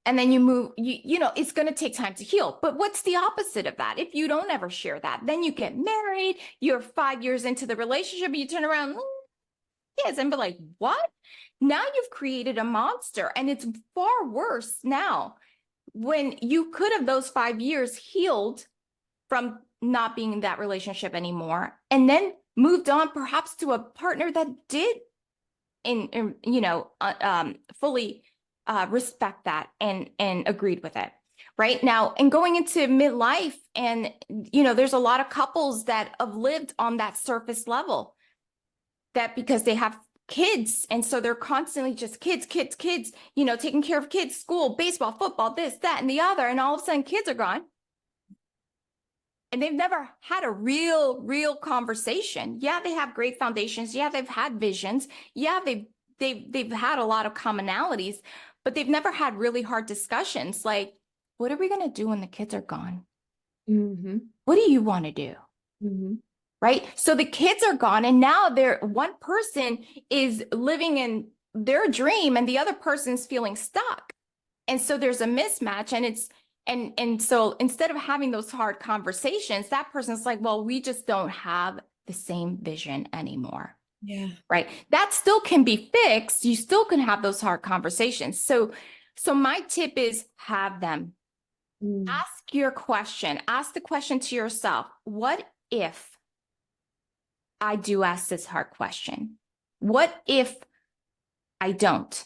Speaker 2: and then you move, it's going to take time to heal. But what's the opposite of that? If you don't ever share that, then you get married, you're 5 years into the relationship, and you turn around, yes, and be like, what? Now you've created a monster, and it's far worse now when you could have those 5 years healed from not being in that relationship anymore and then moved on perhaps to a partner that did fully respect that and agreed with it right now and going into midlife and there's a lot of couples that have lived on that surface level that because they have kids and so they're constantly just kids taking care of kids, school, baseball, football, this, that, and the other, and all of a sudden kids are gone and they've never had a real conversation. Yeah, they have great foundations. Yeah, they've had visions. Yeah, they've had a lot of commonalities, but they've never had really hard discussions like, what are we going to do when the kids are gone?
Speaker 1: Mm-hmm.
Speaker 2: What do you want to do?
Speaker 1: Mm-hmm.
Speaker 2: Right? So the kids are gone and now one person is living in their dream and the other person's feeling stuck. And so there's a mismatch and so instead of having those hard conversations, that person's like, well, we just don't have the same vision anymore.
Speaker 1: Yeah.
Speaker 2: Right. That still can be fixed. You still can have those hard conversations. So my tip is have them.
Speaker 1: Mm.
Speaker 2: Ask your question. Ask the question to yourself. What if I do ask this hard question? What if I don't?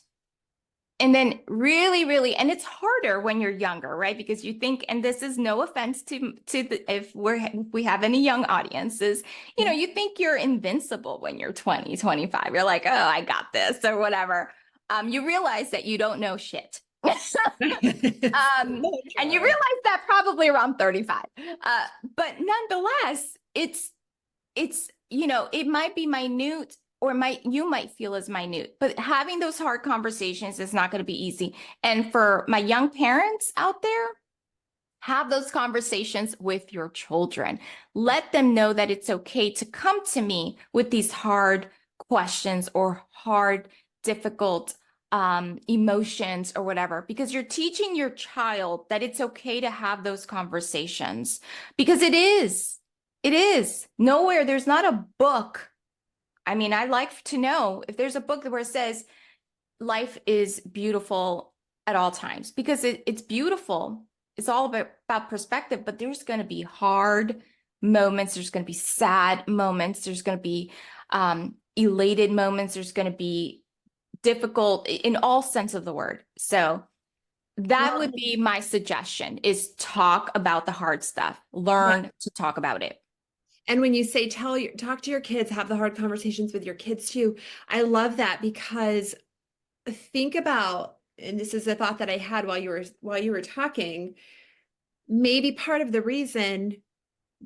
Speaker 2: And then really, and it's harder when you're younger, right? Because you think, and this is no offense if we have any young audiences, you think you're invincible when you're 20, 25. You're like, oh, I got this or whatever. You realize that you don't know shit. And you realize that probably around 35. But nonetheless, it's it might be minute or you might feel as minute, but having those hard conversations is not going to be easy. And for my young parents out there, have those conversations with your children. Let them know that it's okay to come to me with these hard questions or hard, difficult emotions or whatever, because you're teaching your child that it's okay to have those conversations because it is. It is. Nowhere, there's not a book. I mean, I like to know if there's a book where it says life is beautiful at all times because it's beautiful. It's all about perspective, but there's going to be hard moments. There's going to be sad moments. There's going to be elated moments. There's going to be difficult in all sense of the word. So that
Speaker 1: Well,
Speaker 2: would be my suggestion, is talk about the hard stuff. Learn to talk about it.
Speaker 1: and when you say talk to your kids, have the hard conversations with your kids too. I love that, because think about, and this is a thought that I had while you were talking, maybe part of the reason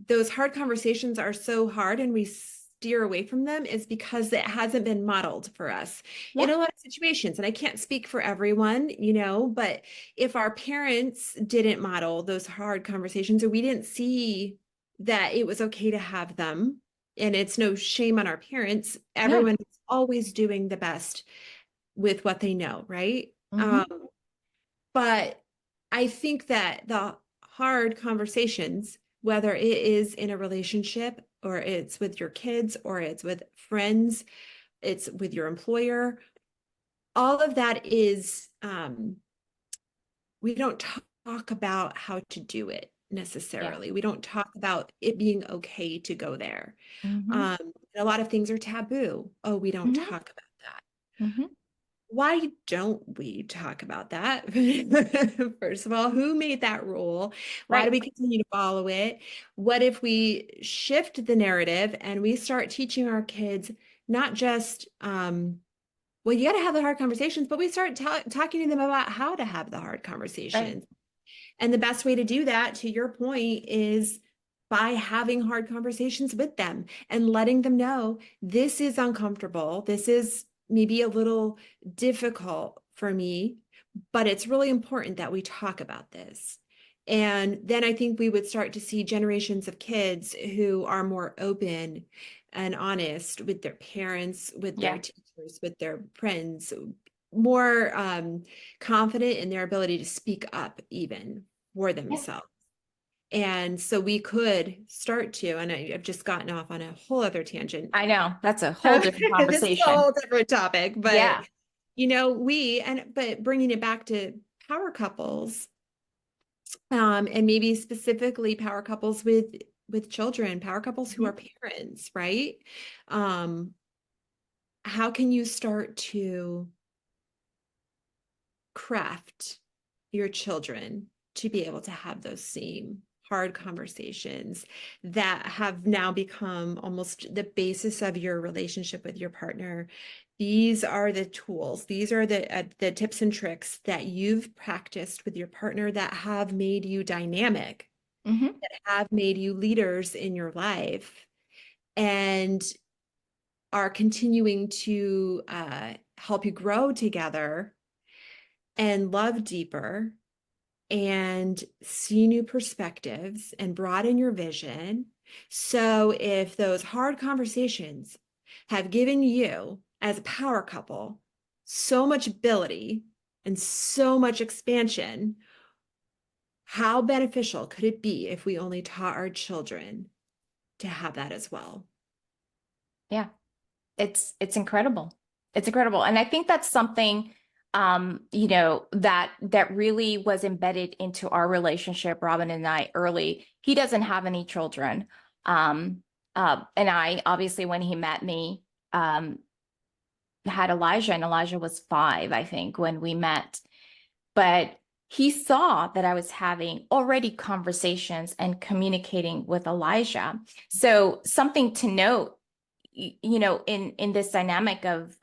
Speaker 1: those hard conversations are so hard and we steer away from them is because it hasn't been modeled for us in
Speaker 2: Yeah.
Speaker 1: a lot of situations. And I can't speak for everyone, you know, but if our parents didn't model those hard conversations, or we didn't see that it was okay to have them, and it's no shame on our parents,
Speaker 2: Yeah.
Speaker 1: everyone is always doing the best with what they know, right?
Speaker 2: Hmm.
Speaker 1: But I think that the hard conversations, whether it is in a relationship or it's with your kids or it's with friends, it's with your employer, all of that is, we don't talk about how to do it
Speaker 2: Yeah.
Speaker 1: necessarily. We don't talk about it being okay to go there.
Speaker 2: Hmm.
Speaker 1: A lot of things are taboo. Oh, we don't
Speaker 2: Hmm.
Speaker 1: talk about that.
Speaker 2: Hmm.
Speaker 1: Why don't we talk about that? First of all, who made that rule? Why do
Speaker 2: Right.
Speaker 1: we continue to follow it? What if we shift the narrative and we start teaching our kids not just, well, you got to have the hard conversations, but we start talking to them about how to have the hard
Speaker 2: Right.
Speaker 1: conversations. And the best way to do that, to your point, is by having hard conversations with them and letting them know this is uncomfortable. This is maybe a little difficult for me, but it's really important that we talk about this. And then I think we would start to see generations of kids who are more open and honest with their parents, with their
Speaker 2: Yeah.
Speaker 1: teachers, with their friends, more confident in their ability to speak up even for
Speaker 2: Yeah.
Speaker 1: themselves. And so we could start to, and I've just gotten off on a whole other tangent.
Speaker 2: I know. That's a whole different
Speaker 1: This is a
Speaker 2: conversation.
Speaker 1: whole different topic, but
Speaker 2: Yeah.
Speaker 1: you know, but bringing it back to power couples, and maybe specifically power couples with children, power couples who
Speaker 2: Mhm.
Speaker 1: are parents, right? Um, how can you start to craft your children to be able to have those same hard conversations that have now become almost the basis of your relationship with your partner? These are the tools, these are the tips and tricks that you've practiced with your partner that have made you dynamic,
Speaker 2: Hmm.
Speaker 1: that have made you leaders in your life, and are continuing to help you grow together and love deeper and see new perspectives and broaden your vision. So if those hard conversations have given you, as a power couple, so much ability and so much expansion, how beneficial could it be if we only taught our children to have that as well?
Speaker 2: Yeah. It's incredible. It's incredible. And I think that's something that really was embedded into our relationship, Robin and I, early. He doesn't have any children. Um and I, obviously, when he met me, had Elijah, and Elijah was 5, I think, when we met. But he saw that I was having already conversations and communicating with Elijah. So something to note, in this dynamic of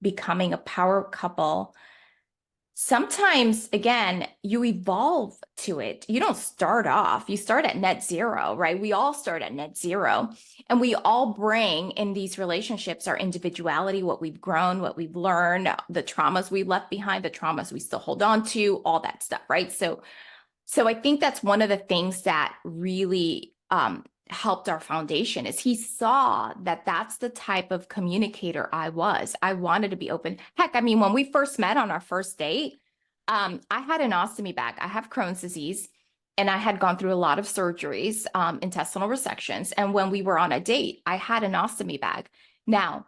Speaker 2: becoming a power couple, sometimes, again, you evolve to it. You don't start off, you start at net zero, right? We all start at net zero, and we all bring in these relationships our individuality, what we've grown, what we've learned, the traumas we left behind, the traumas we still hold on to, all that stuff, right? So I think that's one of the things that really helped our foundation, is he saw that that's the type of communicator I was. I wanted to be open. Heck, I mean, when we first met on our first date, I had an ostomy bag. I have Crohn's disease, and I had gone through a lot of surgeries, intestinal resections. And when we were on a date, I had an ostomy bag. Now,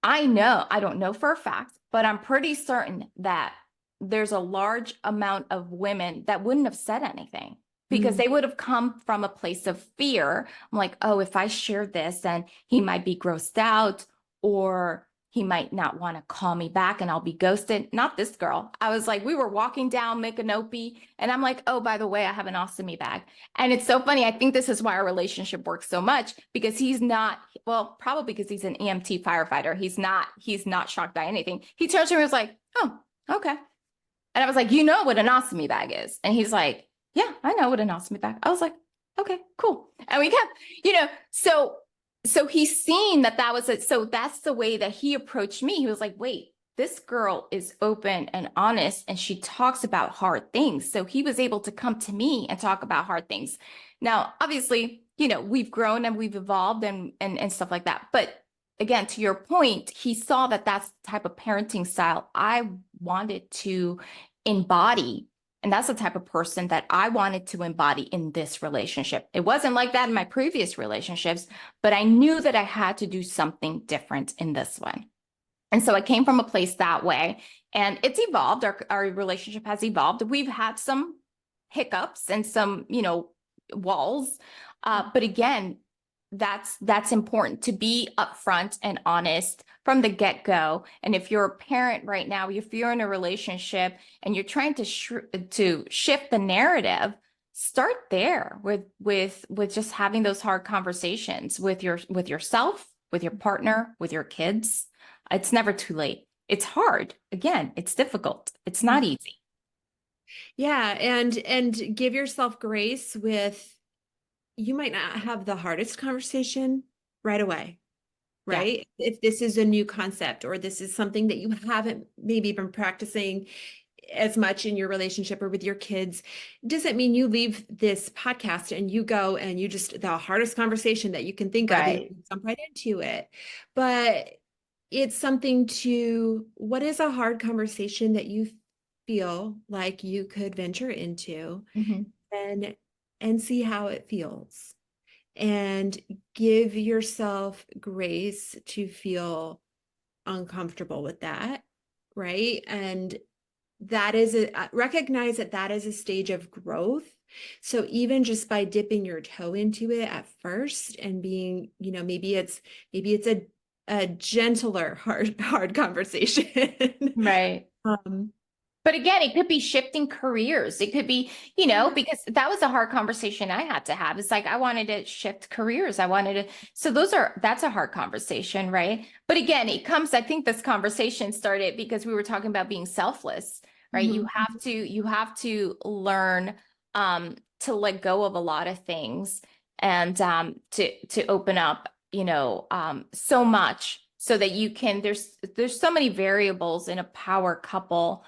Speaker 2: I don't know for a fact, but I'm pretty certain that there's a large amount of women that wouldn't have said anything, because
Speaker 1: Mm.
Speaker 2: they would have come from a place of fear. I'm like, oh, if I share this, then he might be grossed out, or he might not want to call me back and I'll be ghosted. Not this girl. I was like, we were walking down Micanopy and I'm like, oh, by the way, I have an ostomy bag. And it's so funny. I think this is why our relationship works so much, because he's not, well, probably because he's an EMT firefighter. He's not shocked by anything. He turns to me and was like, oh, okay. And I was like, you know what an ostomy bag is? And he's like, yeah, I know what an ostomy bag. I was like, okay, cool. And we kept, so he's seen that was it. So that's the way that he approached me. He was like, wait, this girl is open and honest and she talks about hard things. So he was able to come to me and talk about hard things. Now, obviously, we've grown and we've evolved and stuff like that. But again, to your point, he saw that that's the type of parenting style I wanted to embody. And that's the type of person that I wanted to embody in this relationship. It wasn't like that in my previous relationships, but I knew that I had to do something different in this one. And so I came from a place that way, and it's evolved. Our relationship has evolved. We've had some hiccups and some, walls. But again, that's important, to be upfront and honest from the get-go. And if you're a parent right now, if you're in a relationship and you're trying to shift the narrative, start there with just having those hard conversations with yourself, with your partner, with your kids. It's never too late. It's hard. Again, it's difficult. It's not easy.
Speaker 1: Yeah, and give yourself grace with, you might not have the hardest conversation right away, right? Yeah. If this is a new concept or this is something that you haven't maybe been practicing as much in your relationship or with your kids, doesn't mean you leave this podcast and you go and you just, the hardest conversation that you can think of, and you jump right into it. But it's something to, what is a hard conversation that you feel like you could venture into, and see how it feels, and give yourself grace to feel uncomfortable with that, right? And that is recognize that is a stage of growth. So even just by dipping your toe into it at first and being, maybe it's a gentler, hard conversation.
Speaker 2: Right. But again, it could be shifting careers. It could be, because that was a hard conversation I had to have. It's like, I wanted to shift careers. So that's a hard conversation, right? But again, I think this conversation started because we were talking about being selfless, right? You have to learn to let go of a lot of things and to open up, so much so that you can, there's so many variables in a power couple.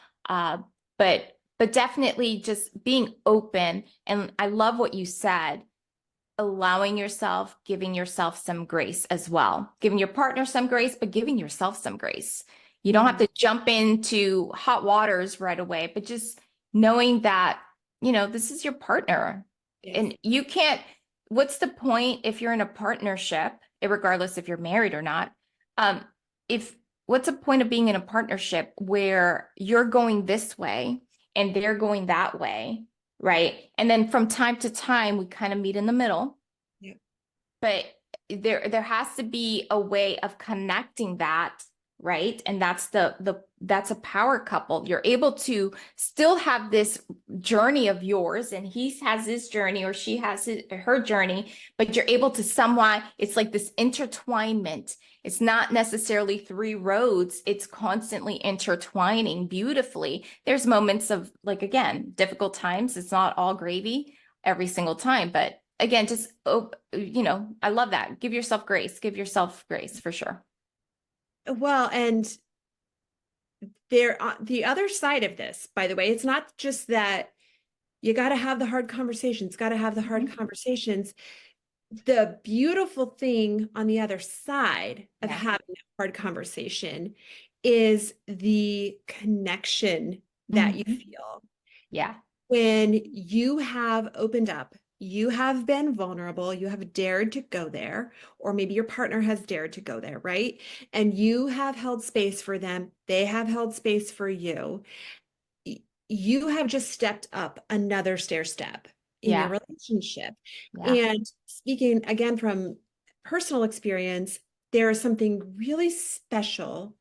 Speaker 2: But definitely just being open. And I love what you said, allowing yourself, giving yourself some grace as well, giving your partner some grace, but giving yourself some grace. You don't have to jump into hot waters right away, but just knowing that, this is your partner. Yes. And you can't, what's the point if you're in a partnership, regardless if you're married or not, what's the point of being in a partnership where you're going this way and they're going that way, right? And then from time to time, we kind of meet in the middle. Yeah. But there has to be a way of connecting that, right? And that's that's a power couple. You're able to still have this journey of yours, and he has his journey or she has her journey, but you're able to somewhat, it's like this intertwinement. It's not necessarily three roads. It's constantly intertwining beautifully. There's moments of, like, again, difficult times. It's not all gravy every single time, but again, just, I love that. Give yourself grace for sure.
Speaker 1: Well, and the other side of this, by the way, it's not just that you got to have the hard conversations, The beautiful thing on the other side of having a hard conversation is the connection that you feel.
Speaker 2: Yeah.
Speaker 1: When you have opened up, you have been vulnerable, you have dared to go there, or maybe your partner has dared to go there, right? And you have held space for them, they have held space for you. You have just stepped up another stair step in your relationship. Yeah. And speaking again from personal experience, there is something really special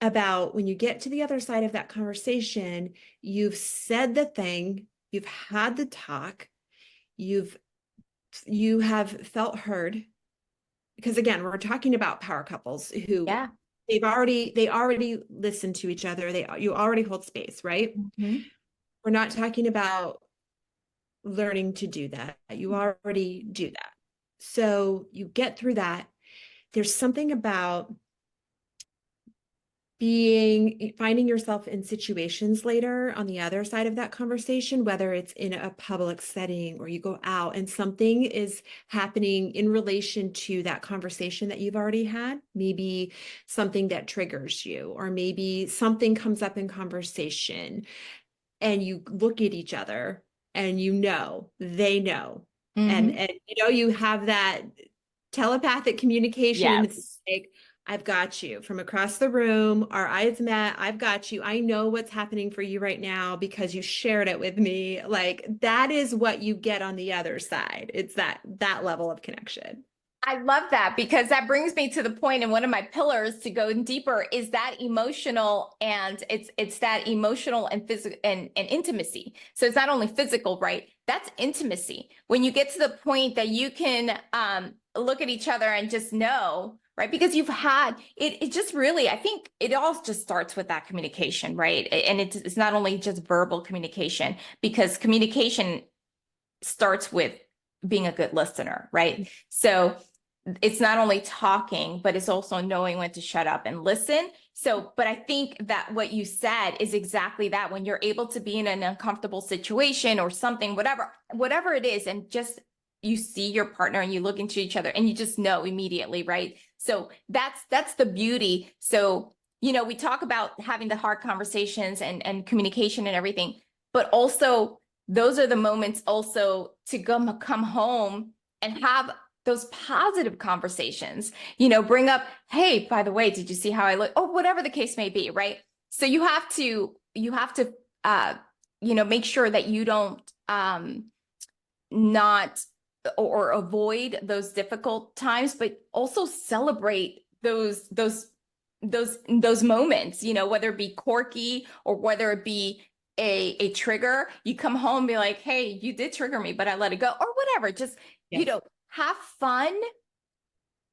Speaker 1: about when you get to the other side of that conversation, you've said the thing, you've had the talk, you have felt heard. Because again, we're talking about power couples who
Speaker 2: Yeah.
Speaker 1: they already listen to each other. You already hold space, right?
Speaker 2: Mhm.
Speaker 1: We're not talking about learning to do that. You already do that. So you get through that. There's something about finding yourself in situations later on the other side of that conversation, whether it's in a public setting or you go out and something is happening in relation to that conversation that you've already had, maybe something that triggers you, or maybe something comes up in conversation and you look at each other and they know,
Speaker 2: Mhm.
Speaker 1: and you have that telepathic communication. It's
Speaker 2: Yes.
Speaker 1: like, I've got you from across the room, our eyes met, I've got you, I know what's happening for you right now because you shared it with me. Like, that is what you get on the other side. It's that level of connection.
Speaker 2: I love that because that brings me to the point, and one of my pillars to go deeper is that emotional, and it's that emotional and physical and intimacy. So it's not only physical, right? That's intimacy. When you get to the point that you can look at each other and just know, right? Because you've had it just really, I think it all just starts with that communication, right? And it's not only just verbal communication, because communication starts with being a good listener, right? So it's not only talking, but it's also knowing when to shut up and listen. So, but I think that what you said is exactly that. When you're able to be in an uncomfortable situation or something, whatever it is, and just you see your partner and you look into each other and you just know immediately, right? So that's the beauty. So, we talk about having the hard conversations and communication and everything, but also those are the moments also to come home and have those positive conversations, bring up, hey, by the way, did you see how I look? Or whatever the case may be, right? So you have to make sure that you don't not or avoid those difficult times, but also celebrate those moments, whether it be quirky or whether it be a trigger. You come home and be like, hey, you did trigger me, but I let it go, or whatever. Just,
Speaker 1: Yes.
Speaker 2: have fun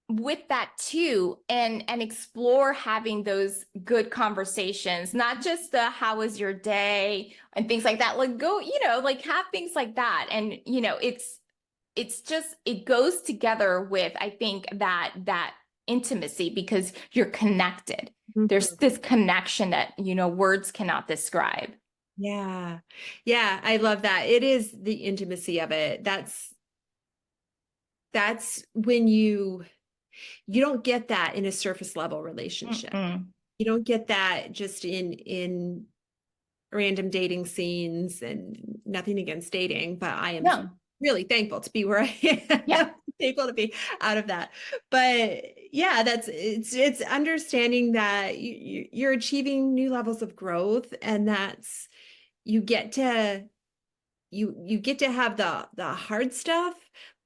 Speaker 2: with that too, and explore having those good conversations, not just the how was your day and things like that. Like, go, like, have things like that. And it's just, it goes together with, I think, that intimacy, because you're connected. There's
Speaker 1: Mhm.
Speaker 2: this connection that words cannot describe.
Speaker 1: Yeah. Yeah, I love that. It is the intimacy of it. That's when you don't get that in a surface level relationship.
Speaker 2: Mm-mm.
Speaker 1: You don't get that just in random dating scenes, and nothing against dating, but I am
Speaker 2: No.
Speaker 1: really thankful to be where I
Speaker 2: Yeah.
Speaker 1: am, thankful to be out of that. But yeah, it's understanding that you're achieving new levels of growth, and that's you get to you get to have the hard stuff,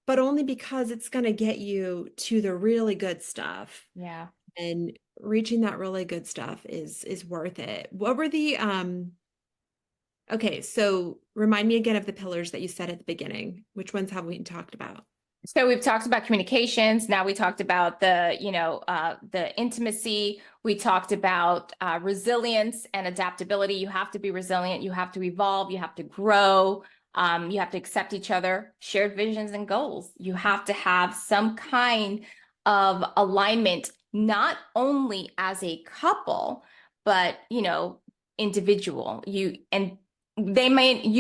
Speaker 1: but only because it's going to get you to the really good stuff.
Speaker 2: Yeah.
Speaker 1: And reaching that really good stuff is worth it. What were the okay, so remind me again of the pillars that you said at the beginning. Which ones have we talked about?
Speaker 2: So we've talked about communications. Now we talked about the intimacy. We talked about resilience and adaptability. You have to be resilient. You have to evolve. You have to grow. You have to accept each other, shared visions and goals. You have to have some kind of alignment, not only as a couple, but individual. You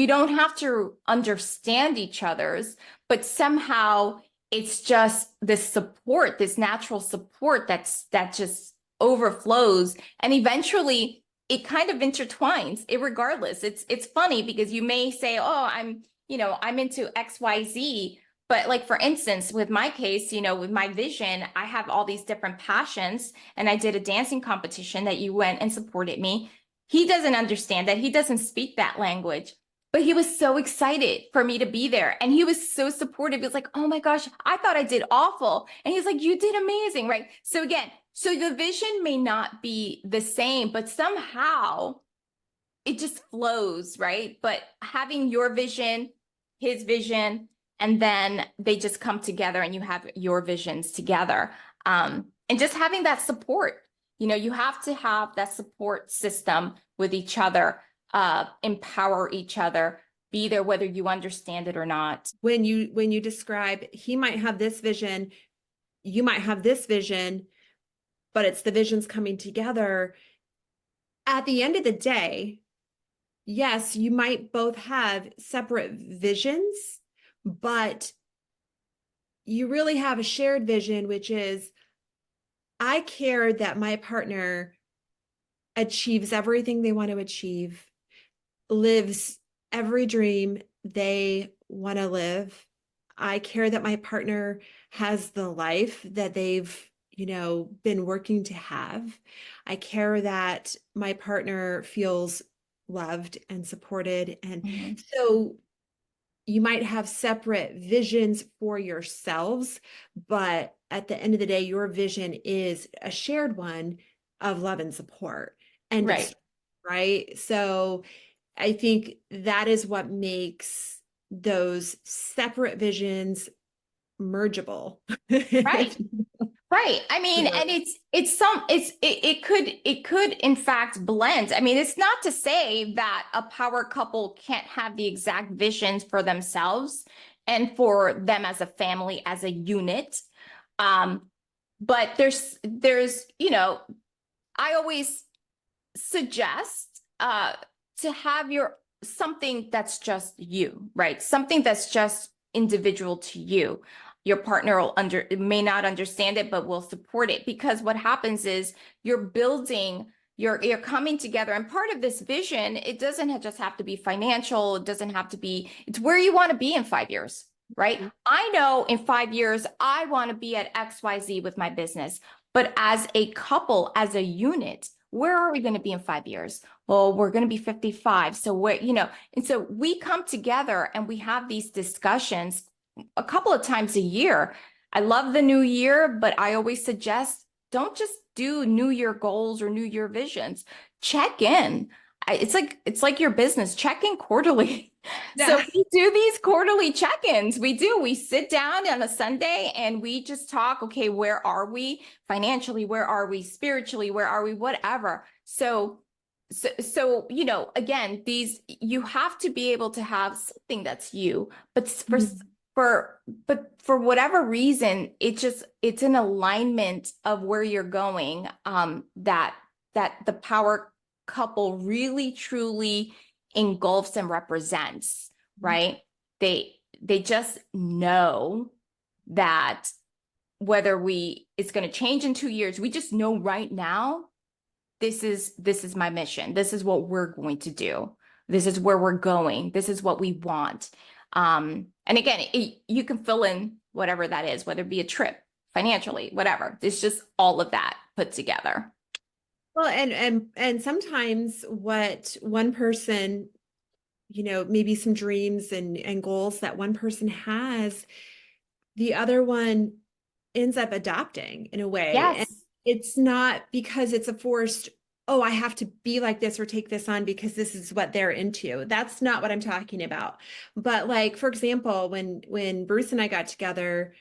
Speaker 2: don't have to understand each other's, but somehow it's just this support, this natural support that just overflows, and eventually it kind of intertwines, irregardless. It's funny because you may say, oh, I'm into XYZ, but like, for instance, with my case, with my vision, I have all these different passions, and I did a dancing competition that you went and supported me. He doesn't understand that. He doesn't speak that language, but he was so excited for me to be there. And he was so supportive. He was like, oh my gosh, I thought I did awful. And he's like, you did amazing, right? So again, so the vision may not be the same, but somehow it just flows, right? But having your vision, his vision, and then they just come together and you have your visions together. And just having that support, you have to have that support system with each other, empower each other, be there whether you understand it or not.
Speaker 1: When you describe, he might have this vision, you might have this vision, but it's the visions coming together. At the end of the day, yes, you might both have separate visions, but you really have a shared vision, which is, I care that my partner achieves everything they want to achieve, lives every dream they want to live. I care that my partner has the life that they've, been working to have. I care that my partner feels loved and supported. And so you might have separate visions for yourselves, but at the end of the day, your vision is a shared one of love and support. End of
Speaker 2: Right.
Speaker 1: story, right? So I think that is what makes those separate visions mergeable.
Speaker 2: Right. Right. I mean, and it could in fact blend. I mean, it's not to say that a power couple can't have the exact visions for themselves and for them as a family, as a unit. But I always suggest to have your something that's just you, right? Something that's just individual to you. Your partner may not understand it, but will support it, because what happens is you're coming together, and part of this vision, it doesn't just have to be financial. It doesn't have to be, it's where you want to be in 5 years, right? I know in 5 years, I want to be at XYZ with my business, but as a couple, as a unit, where are we going to be in 5 years? Well, we're going to be 55. So and so we come together and we have these discussions a couple of times a year. I love the new year, but I always suggest don't just do new year goals or new year visions. Check in. It's like your business. Check in quarterly. So
Speaker 1: Yeah.
Speaker 2: we do these quarterly check-ins. We sit down on a Sunday and we just talk, okay, where are we financially? Where are we spiritually? Where are we? Whatever. So, again, you have to be able to have something that's you, but for whatever reason, it's an alignment of where you're going, that the power couple really truly engulfs and represents, right? They just know that whether it's going to change in 2 years, we just know right now, this is my mission. This is what we're going to do. This is where we're going. This is what we want. And again, you can fill in whatever that is, whether it be a trip, financially, whatever. It's just all of that put together.
Speaker 1: Well, and sometimes what one person, maybe some dreams and goals that one person has, the other one ends up adopting in a way. And
Speaker 2: Yes.
Speaker 1: it's not because it's a forced, oh, I have to be like this or take this on because this is what they're into. That's not what I'm talking about. But like, for example, when Bruce and I got together,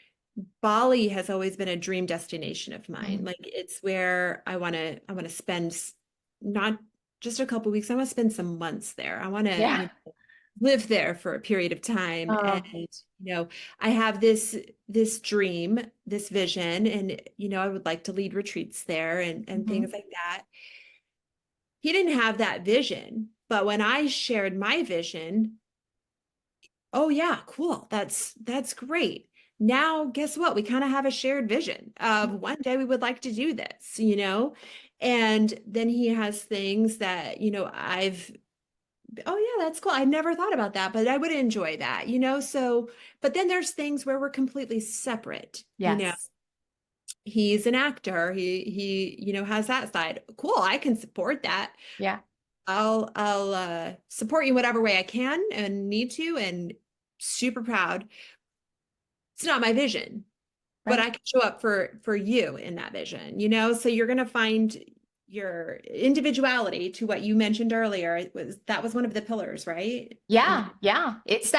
Speaker 1: Bali has always been a dream destination of mine. Like it's where I want to spend not just a couple weeks. I want to spend some months there. I want to,
Speaker 2: Yeah.
Speaker 1: live there for a period of time. And,
Speaker 2: Oh.
Speaker 1: I have this dream, this vision, and, I would like to lead retreats there and things
Speaker 2: Mhm.
Speaker 1: like that. He didn't have that vision, but when I shared my vision, oh yeah, cool. That's great. Now, guess what? We kind of have a shared vision of one day we would like to do this. And then he has things that, oh yeah, that's cool. I never thought about that, but I would enjoy that. So, but then there's things where we're completely separate.
Speaker 2: Yes.
Speaker 1: He's an actor. He has that side. Cool. I can support that.
Speaker 2: Yeah.
Speaker 1: I'll support you in whatever way I can and need to, and super proud. It's not my vision, but
Speaker 2: Right.
Speaker 1: I can show up for you in that vision, you know? So you're gonna find your individuality to what you mentioned earlier. That was one of the pillars, right?
Speaker 2: Yeah, yeah. It's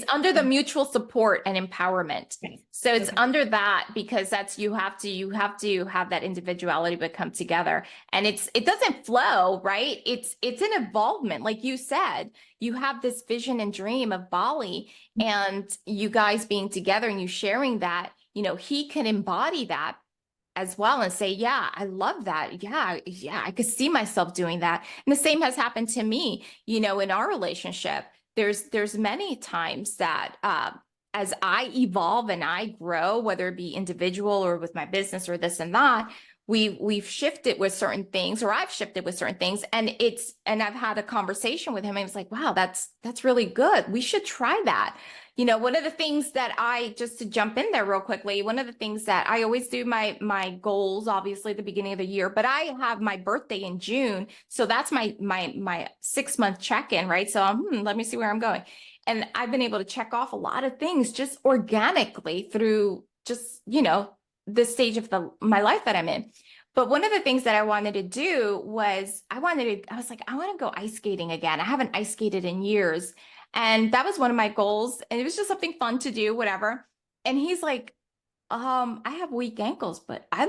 Speaker 2: under the mutual support and empowerment.
Speaker 1: Okay.
Speaker 2: So it's
Speaker 1: Okay.
Speaker 2: under that because that's you have to have that individuality but come together. And it doesn't flow, right? It's an involvement. Like you said, you have this vision and dream of Bali and you guys being together and you sharing that, he can embody that as well and say, yeah, I love that. Yeah, yeah, I could see myself doing that. And the same has happened to me, in our relationship. There's many times that as I evolve and I grow, whether it be individual or with my business or this and that, we've shifted with certain things, or I've shifted with certain things, and I've had a conversation with him and it's like, wow, that's really good. We should try that. One of the things that just to jump in there real quickly, one of the things that I always do my goals, obviously at the beginning of the year, but I have my birthday in June. So that's my 6 month check-in, right? So let me see where I'm going. And I've been able to check off a lot of things just organically through just, this stage of my life that I'm in. But one of the things that I wanted to do was I was like, I want to go ice skating again. I haven't ice skated in years. And that was one of my goals. And it was just something fun to do, whatever. And he's like, I have weak ankles, but I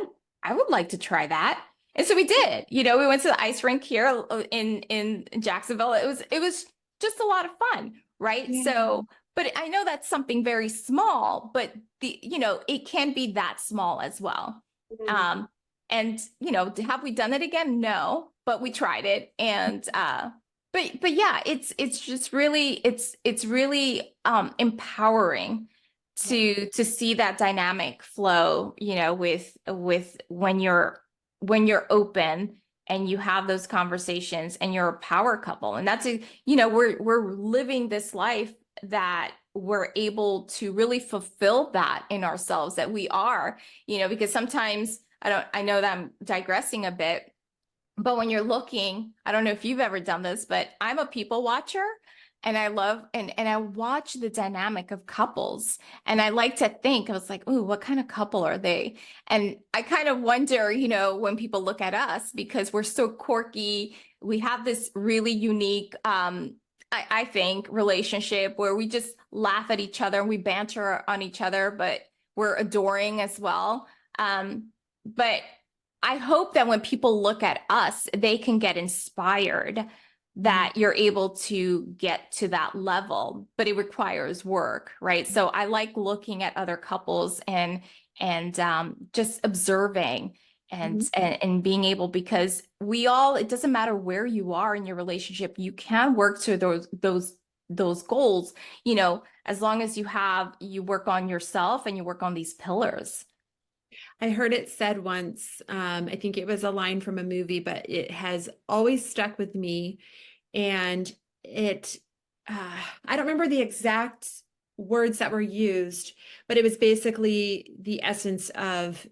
Speaker 2: would like to try that. And so we did. We went to the ice rink here in Jacksonville. It was just a lot of fun, right?
Speaker 1: Yeah.
Speaker 2: So, but I know that's something very small, but it can be that small as well.
Speaker 1: Mhm.
Speaker 2: Um, and have we done it again? No, but we tried it. And but yeah, it's just really it's really empowering
Speaker 1: Yeah.
Speaker 2: to see that dynamic flow, with when you're open and you have those conversations and you're a power couple. And that's we're living this life that we're able to really fulfill that in ourselves, that we are, because sometimes I know that I'm digressing a bit, but when you're looking, I don't know if you've ever done this, but I'm a people watcher and I love and I watch the dynamic of couples. And I like to think, I was like, ooh, what kind of couple are they? And I kind of wonder, when people look at us because we're so quirky, we have this really unique I think relationship where we just laugh at each other and we banter on each other, but we're adoring as well. But I hope that when people look at us, they can get inspired
Speaker 1: Mhm.
Speaker 2: that you're able to get to that level, but it requires work, right? So I like looking at other couples and just observing and,
Speaker 1: Mhm.
Speaker 2: and being able, because it doesn't matter where you are in your relationship, you can work to those goals, as long as you work on yourself and you work on these pillars.
Speaker 1: I heard it said once, I think it was a line from a movie, but it has always stuck with me. And it, I don't remember the exact words that were used, but it was basically the essence of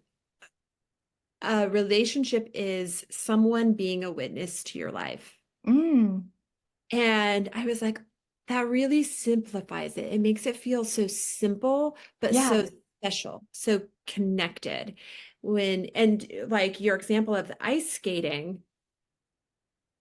Speaker 1: a relationship is someone being a witness to your life.
Speaker 2: Mm,
Speaker 1: And I was like, that really simplifies it. It makes it feel so simple, but
Speaker 2: yeah,
Speaker 1: so special, so connected. And like your example of the ice skating,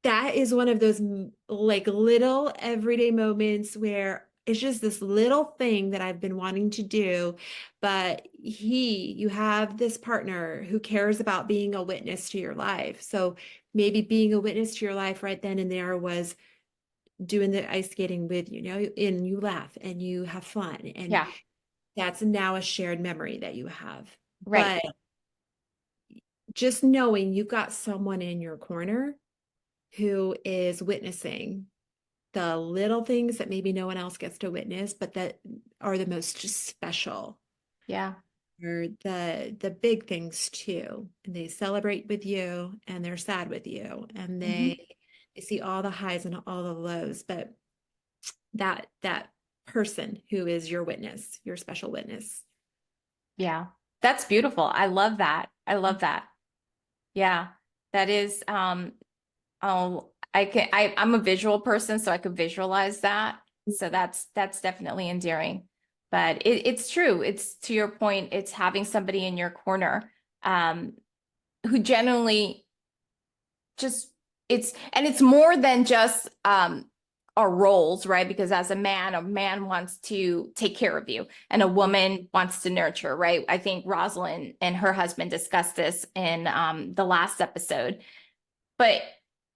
Speaker 1: that is one of those like little everyday moments where it's just this little thing that I've been wanting to do, but you have this partner who cares about being a witness to your life. So maybe being a witness to your life right then and there was doing the ice skating with you, and you laugh and you have fun, and
Speaker 2: yeah,
Speaker 1: that's now a shared memory that you have.
Speaker 2: right.
Speaker 1: But just knowing you've got someone in your corner who is witnessing the little things that maybe no one else gets to witness, but that are the most just special,
Speaker 2: Yeah.
Speaker 1: or the big things too. And they celebrate with you and they're sad with you, and
Speaker 2: Hmm.
Speaker 1: they see all the highs and all the lows, but that person who is your witness, your special witness.
Speaker 2: Yeah. That's beautiful. I love that. I love that. Yeah. That is, oh, I'm a visual person, so I could visualize that. So that's definitely endearing. But it's true. It's to your point, it's having somebody in your corner um, who genuinely just it's more than just our roles, right? Because as a man wants to take care of you and a woman wants to nurture, right? I think Rosalind and her husband discussed this in the last episode. But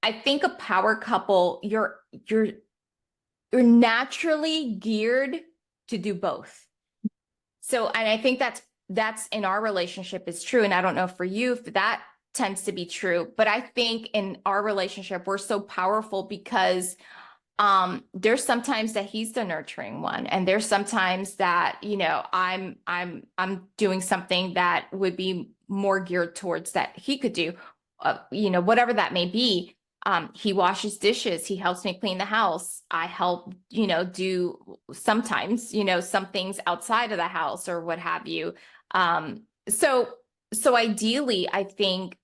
Speaker 2: I think a power couple, you're naturally geared to do both. So, and I think that's in our relationship is true. And I don't know for you if that tends to be true, but I think in our relationship, we're so powerful because there's sometimes that he's the nurturing one, and there's sometimes that, you know, I'm doing something that would be more geared towards that he could do, you know, whatever that may be. He washes dishes, he helps me clean the house, I help, you know, do sometimes, you know, some things outside of the house or what have you. So ideally, I think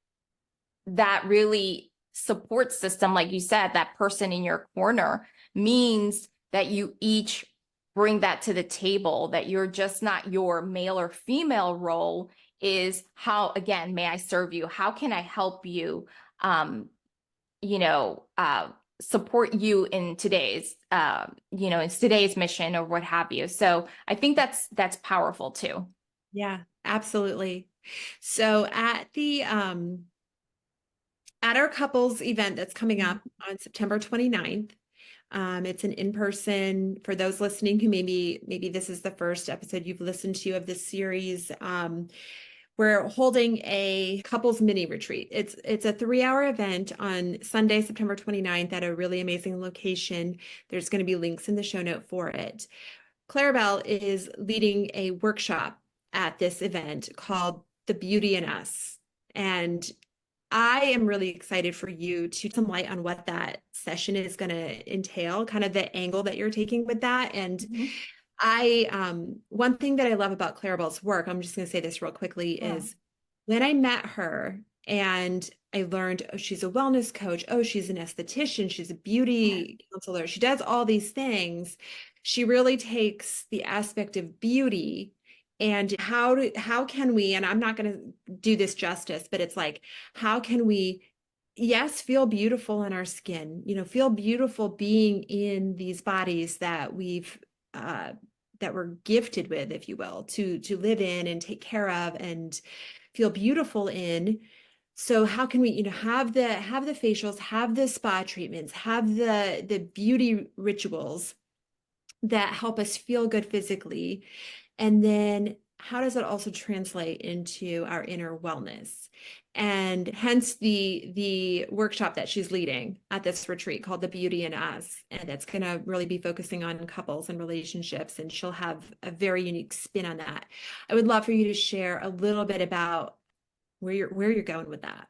Speaker 2: that really support system, like you said, that person in your corner means that you each bring that to the table, that you're just not your male or female role is how, again, may I serve you? How can I help you? You know, support you in today's, you know, in today's mission or what have you. So I think that's powerful too.
Speaker 1: Yeah, absolutely. So at our couples event that's coming up on September 29th, it's an in-person for those listening who maybe this is the first episode you've listened to of this series. We're holding a couples mini retreat. It's a 3-hour event on Sunday, September 29th at a really amazing location. There's going to be links in the show note for it. Claribel is leading a workshop at this event called The Beauty in Us. And I am really excited for you to shed some light on what that session is going to entail, kind of the angle that you're taking with that. And one thing that I love about Claribel's work, I'm just going to say this real quickly, is when I met her and I learned, oh, she's a wellness coach. Oh, she's an esthetician. She's a beauty counselor. She does all these things. She really takes the aspect of beauty and how can we, and I'm not going to do this justice, but it's like, how can we, yes, feel beautiful in our skin, you know, feel beautiful being in these bodies that that we're gifted with, if you will, to live in and take care of and feel beautiful in. So how can we, you know, have the facials, have the spa treatments, have the beauty rituals that help us feel good physically, and then how does it also translate into our inner wellness? And hence the workshop that she's leading at this retreat called The Beauty in Us. And it's going to really be focusing on couples and relationships. And she'll have a very unique spin on that. I would love for you to share a little bit about where you're going with that.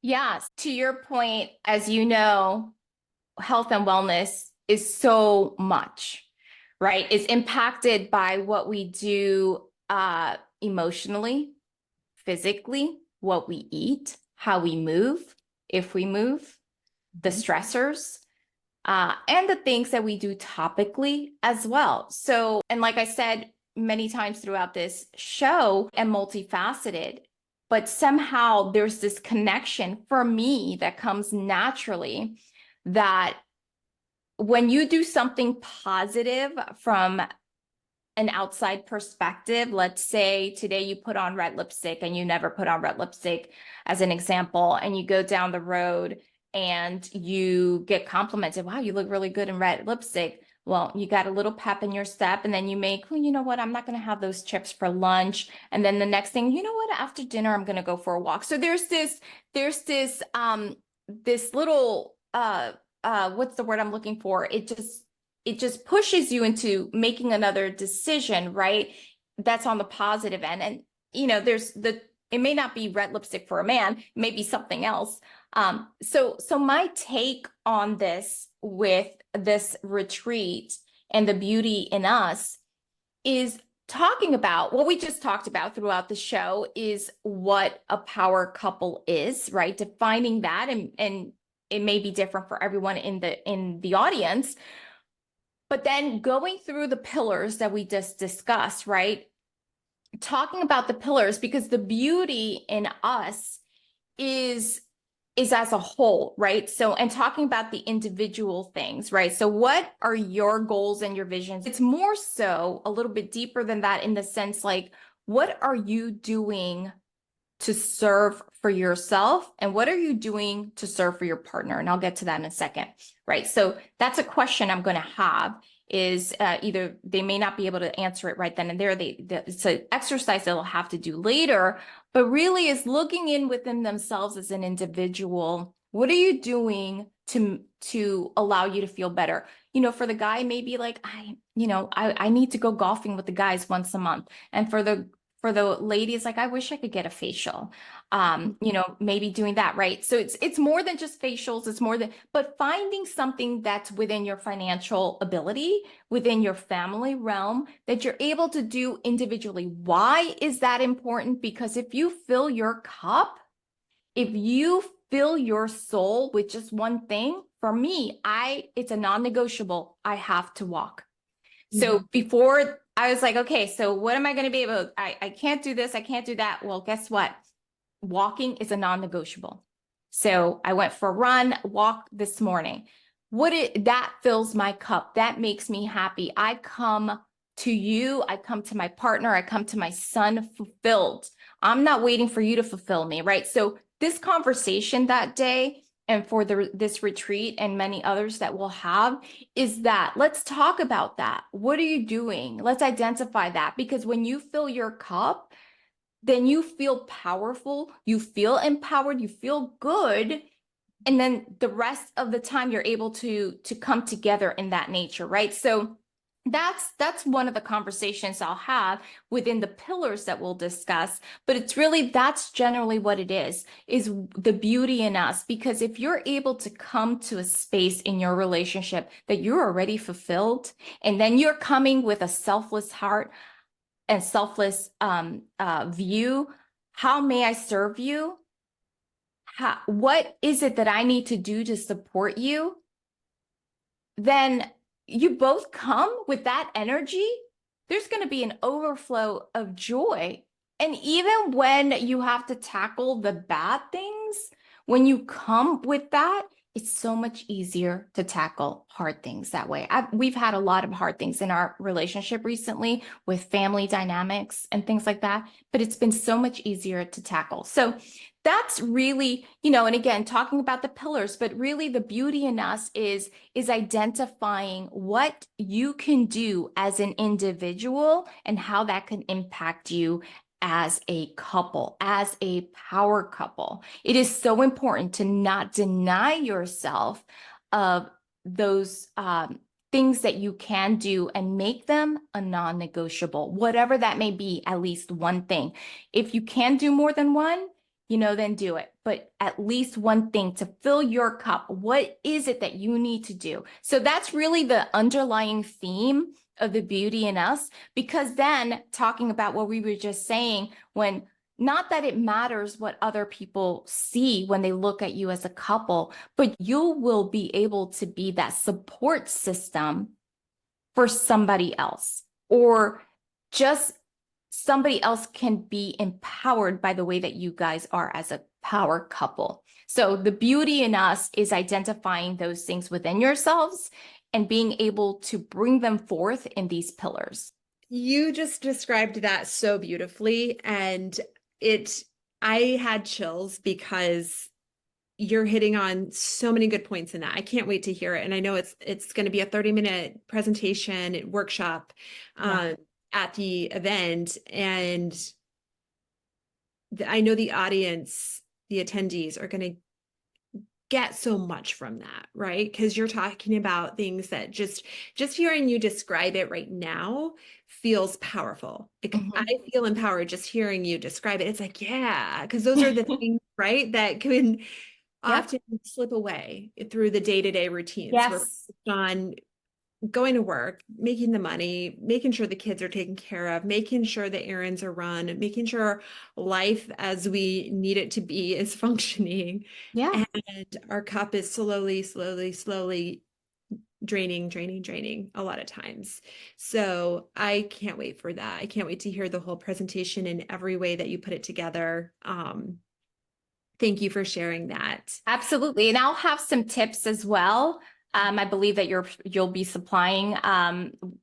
Speaker 2: Yes, to your point, as you know, health and wellness is so much, right? It's impacted by what we do emotionally, physically, what we eat, how we move, if we move, the stressors, and the things that we do topically as well. So, and like I said many times throughout this show, and multifaceted, but somehow there's this connection for me that comes naturally that when you do something positive from an outside perspective, let's say today you put on red lipstick and you never put on red lipstick as an example, and you go down the road and you get complimented, wow, you look really good in red lipstick. Well, you got a little pep in your step, and then you make, well, you know what, I'm not going to have those chips for lunch. And then the next thing, you know what, after dinner, I'm going to go for a walk. So there's this little, what's the word I'm looking for? It just pushes you into making another decision, right? That's on the positive end. And, you know, it may not be red lipstick for a man, it may be something else. So my take on this with this retreat and the beauty in us is talking about what we just talked about throughout the show is what a power couple is, right? Defining that and it may be different for everyone in the audience. But then going through the pillars that we just discussed, right? Talking about the pillars, because the beauty in us is as a whole, right? So, and talking about the individual things, right? So what are your goals and your visions? It's more so a little bit deeper than that, in the sense like, what are you doing to serve for yourself, and what are you doing to serve for your partner? And I'll get to that in a second, right? So that's a question I'm going to have, is either they may not be able to answer it right then and there. It's an exercise they'll have to do later, but really is looking in within themselves as an individual. What are you doing to allow you to feel better? For the guy, maybe like, I need to go golfing with the guys once a month. And for the ladies, like, I wish I could get a facial. Maybe doing that, right? So it's more than just facials. It's more than, but finding something that's within your financial ability, within your family realm, that you're able to do individually. Why is that important? Because if you fill your cup, if you fill your soul with just one thing, for me, it's a non-negotiable. I have to walk. So before, I was like, okay, so what am I going to be able to, I can't do this, I can't do that. Well, guess what? Walking is a non-negotiable. So I went for a walk this morning. That fills my cup. That makes me happy. I come to you, I come to my partner, I come to my son fulfilled. I'm not waiting for you to fulfill me, right? So this conversation that day, and for this retreat and many others that we'll have, is that let's talk about that. What are you doing? Let's identify that, because when you fill your cup, then you feel powerful, you feel empowered, you feel good. And then the rest of the time you're able to come together in that nature, right? So that's one of the conversations I'll have within the pillars that we'll discuss. But it's really, that's generally what it is the beauty in us. Because if you're able to come to a space in your relationship that you're already fulfilled, and then you're coming with a selfless heart and selfless view, how may I serve you? What is it that I need to do to support you? Then you both come with that energy, there's going to be an overflow of joy. And even when you have to tackle the bad things, when you come with that, it's so much easier to tackle hard things that way. We've had a lot of hard things in our relationship recently with family dynamics and things like that, but it's been so much easier to tackle. So that's really, and again, talking about the pillars, but really the beauty in us is identifying what you can do as an individual and how that can impact you as a couple, as a power couple. It is so important to not deny yourself of those things that you can do and make them a non-negotiable, whatever that may be, at least one thing. If you can do more than one, then do it. But at least one thing to fill your cup. What is it that you need to do? So that's really the underlying theme of the beauty in us, because then talking about what we were just saying, when not that it matters what other people see when they look at you as a couple, but you will be able to be that support system for somebody else, or just somebody else can be empowered by the way that you guys are as a power couple. So the beauty in us is identifying those things within yourselves and being able to bring them forth in these pillars.
Speaker 1: You just described that so beautifully. And I had chills, because you're hitting on so many good points in that. I can't wait to hear it. And I know it's going to be a 30-minute presentation workshop at the event. And I know the audience, the attendees, are going to get so much from that, right? Because you're talking about things that just hearing you describe it right now feels powerful. I feel empowered just hearing you describe it. It's like, yeah, because those are the things, right, that can often slip away through the day-to-day routines.
Speaker 2: Yes.
Speaker 1: We're focused on going to work, making the money, making sure the kids are taken care of, making sure the errands are run, making sure life as we need it to be is functioning.
Speaker 2: Yeah.
Speaker 1: And our cup is slowly draining a lot of times. So I can't wait for that. I can't wait to hear the whole presentation in every way that you put it together. Thank you for sharing that.
Speaker 2: Absolutely. And I'll have some tips as well. I believe that you'll be supplying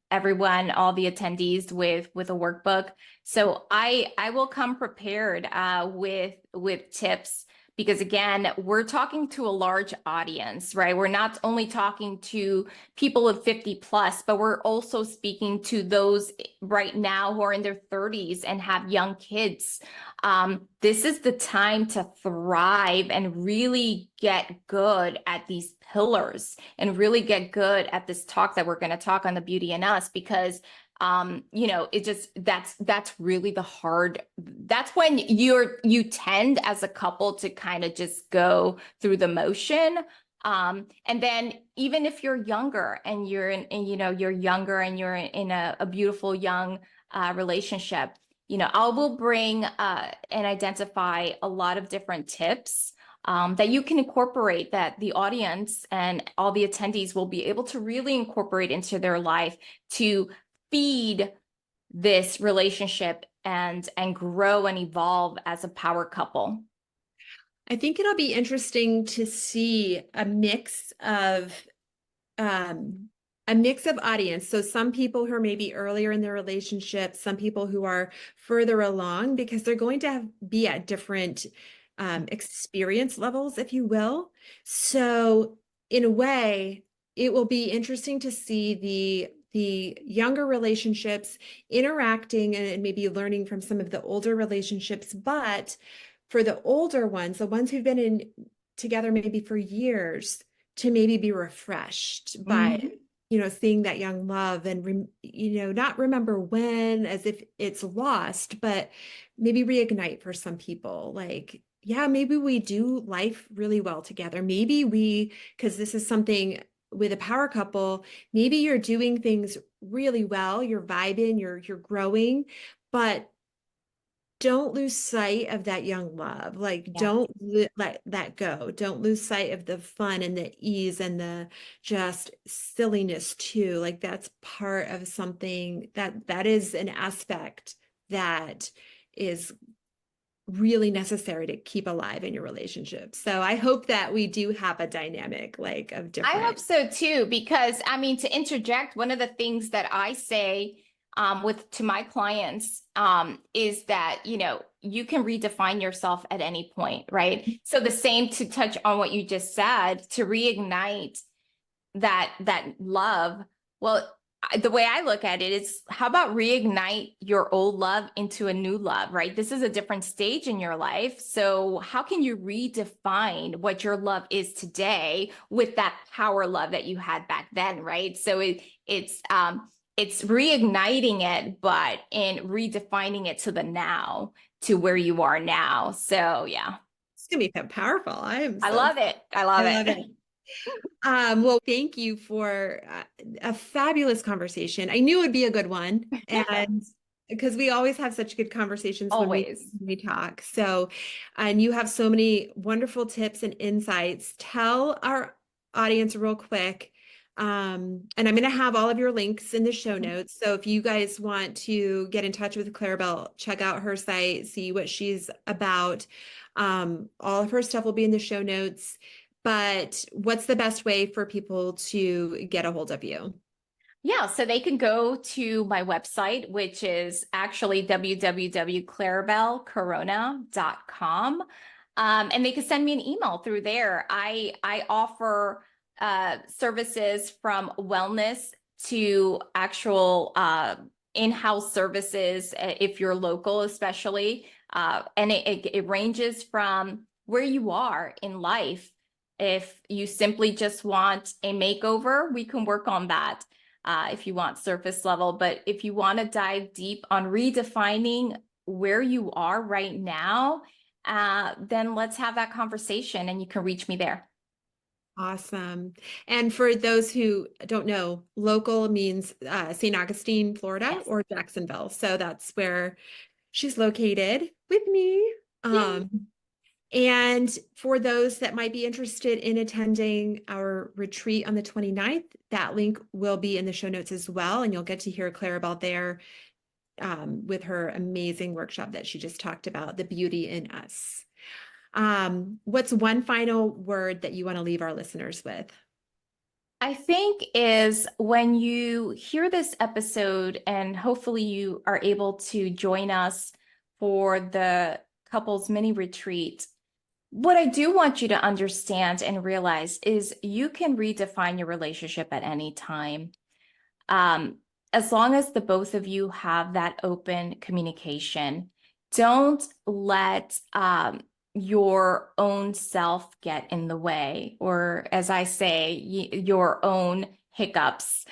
Speaker 2: everyone, all the attendees with a workbook. So I will come prepared with tips because again, we're talking to a large audience, right? We're not only talking to people of 50 plus, but we're also speaking to those right now who are in their 30s and have young kids. This is the time to thrive and really get good at these pillars and really get good at this talk that we're going to talk on the beauty in us because it just that's really the hard, that's when you tend as a couple to kind of just go through the motion. And then even if you're younger and you're you're younger and you're in a beautiful young relationship, I will bring and identify a lot of different tips that you can incorporate, that the audience and all the attendees will be able to really incorporate into their life to feed this relationship and grow and evolve as a power couple.
Speaker 1: I think it'll be interesting to see um, a mix of audience. So some people who are maybe earlier in their relationship, some people who are further along, because they're going to be at different experience levels, if you will. So in a way, it will be interesting to see the younger relationships interacting and maybe learning from some of the older relationships. But for the older ones, the ones who've been in together maybe for years, to maybe be refreshed by
Speaker 2: Mhm.
Speaker 1: seeing that young love and not remember when as if it's lost, but maybe reignite for some people, like, yeah, maybe we do life really well together. Maybe because this is something with a power couple, maybe you're doing things really well, you're vibing, you're growing, but don't lose sight of that young love. Like,
Speaker 2: Yeah.
Speaker 1: don't let that go. Don't lose sight of the fun and the ease and the just silliness too. Like, that's part of something that is an aspect that is really necessary to keep alive in your relationship. So I hope that we do have a dynamic like of
Speaker 2: I hope
Speaker 1: different.
Speaker 2: so too, because I mean, to interject, one of the things that I say with to my clients is that you can redefine yourself at any point, right? So the same, to touch on what you just said, to reignite that love. Well, the way I look at it is, how about reignite your old love into a new love, right? This is a different stage in your life. So how can you redefine what your love is today with that power love that you had back then, right? So it's reigniting it, but in redefining it to the now, to where you are now. So yeah,
Speaker 1: It's gonna be powerful. I am
Speaker 2: I
Speaker 1: so
Speaker 2: love it. I love
Speaker 1: I love
Speaker 2: it.
Speaker 1: it. Well, thank you for a fabulous conversation. I knew it would be a good one, and because we always have such good conversations when we
Speaker 2: Always.
Speaker 1: when we talk. So, and you have so many wonderful tips and insights. Tell our audience real quick, and I'm going to have all of your links in the show notes. So if you guys want to get in touch with Claribel, check out her site, see what she's about. All of her stuff will be in the show notes. But what's the best way for people to get a hold of you?
Speaker 2: Yeah, so they can go to my website, which is actually www.claribelcorona.com. And they can send me an email through there. I offer services from wellness to actual in-house services if you're local, especially. And it ranges from where you are in life. If you simply just want a makeover, we can work on that if you want surface level. But if you want to dive deep on redefining where you are right now, then let's have that conversation and you can reach me there.
Speaker 1: Awesome. And for those who don't know, local means St. Augustine, Florida,
Speaker 2: Yes.
Speaker 1: or Jacksonville. So that's where she's located with me.
Speaker 2: Yay.
Speaker 1: And for those that might be interested in attending our retreat on the 29th, that link will be in the show notes as well. And you'll get to hear Claribel there with her amazing workshop that she just talked about, The Beauty in Us. What's one final word that you want to leave our listeners with?
Speaker 2: I think is when you hear this episode, and hopefully you are able to join us for the couples mini retreat. What I do want you to understand and realize is you can redefine your relationship at any time. Um, as long as the both of you have that open communication, don't let your own self get in the way, or as I say, your own hiccups.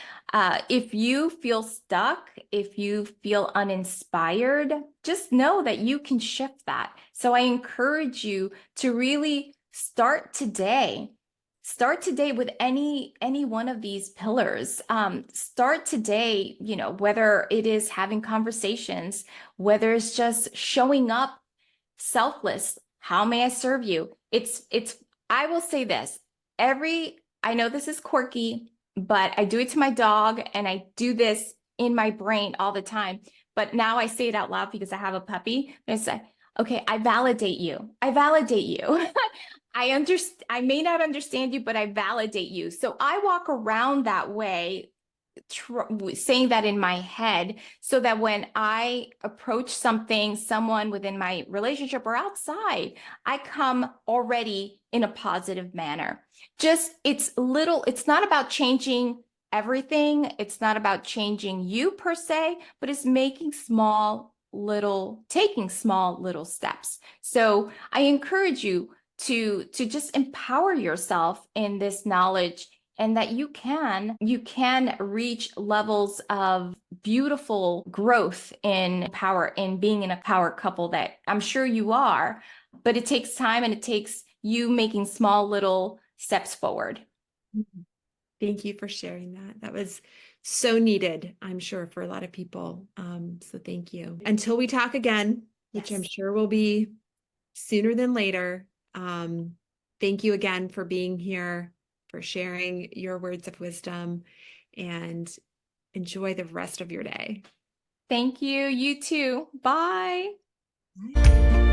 Speaker 2: If you feel stuck, if you feel uninspired, just know that you can shift that. So I encourage you to really start today. Start today with any one of these pillars. Start today, whether it is having conversations, whether it's just showing up selfless. How may I serve you? I will say this. I know this is quirky, but I do it to my dog and I do this in my brain all the time. But now I say it out loud because I have a puppy. And I say, okay, I validate you. I validate you. I may not understand you, but I validate you. So I walk around that way, saying that in my head, so that when I approach someone within my relationship or outside, I come already in a positive manner. It's not about changing everything. It's not about changing you per se, but it's taking small little steps. So I encourage you to just empower yourself in this knowledge, and that you can reach levels of beautiful growth in power, in being in a power couple that I'm sure you are, but it takes time and it takes you making small little steps forward.
Speaker 1: Thank you for sharing that. That was so needed, I'm sure, for a lot of people. So thank you. Until we talk again, which I'm
Speaker 2: Yes.
Speaker 1: sure will be sooner than later. Thank you again for being here, for sharing your words of wisdom, and enjoy the rest of your day.
Speaker 2: Thank you. You too. Bye.
Speaker 1: Bye.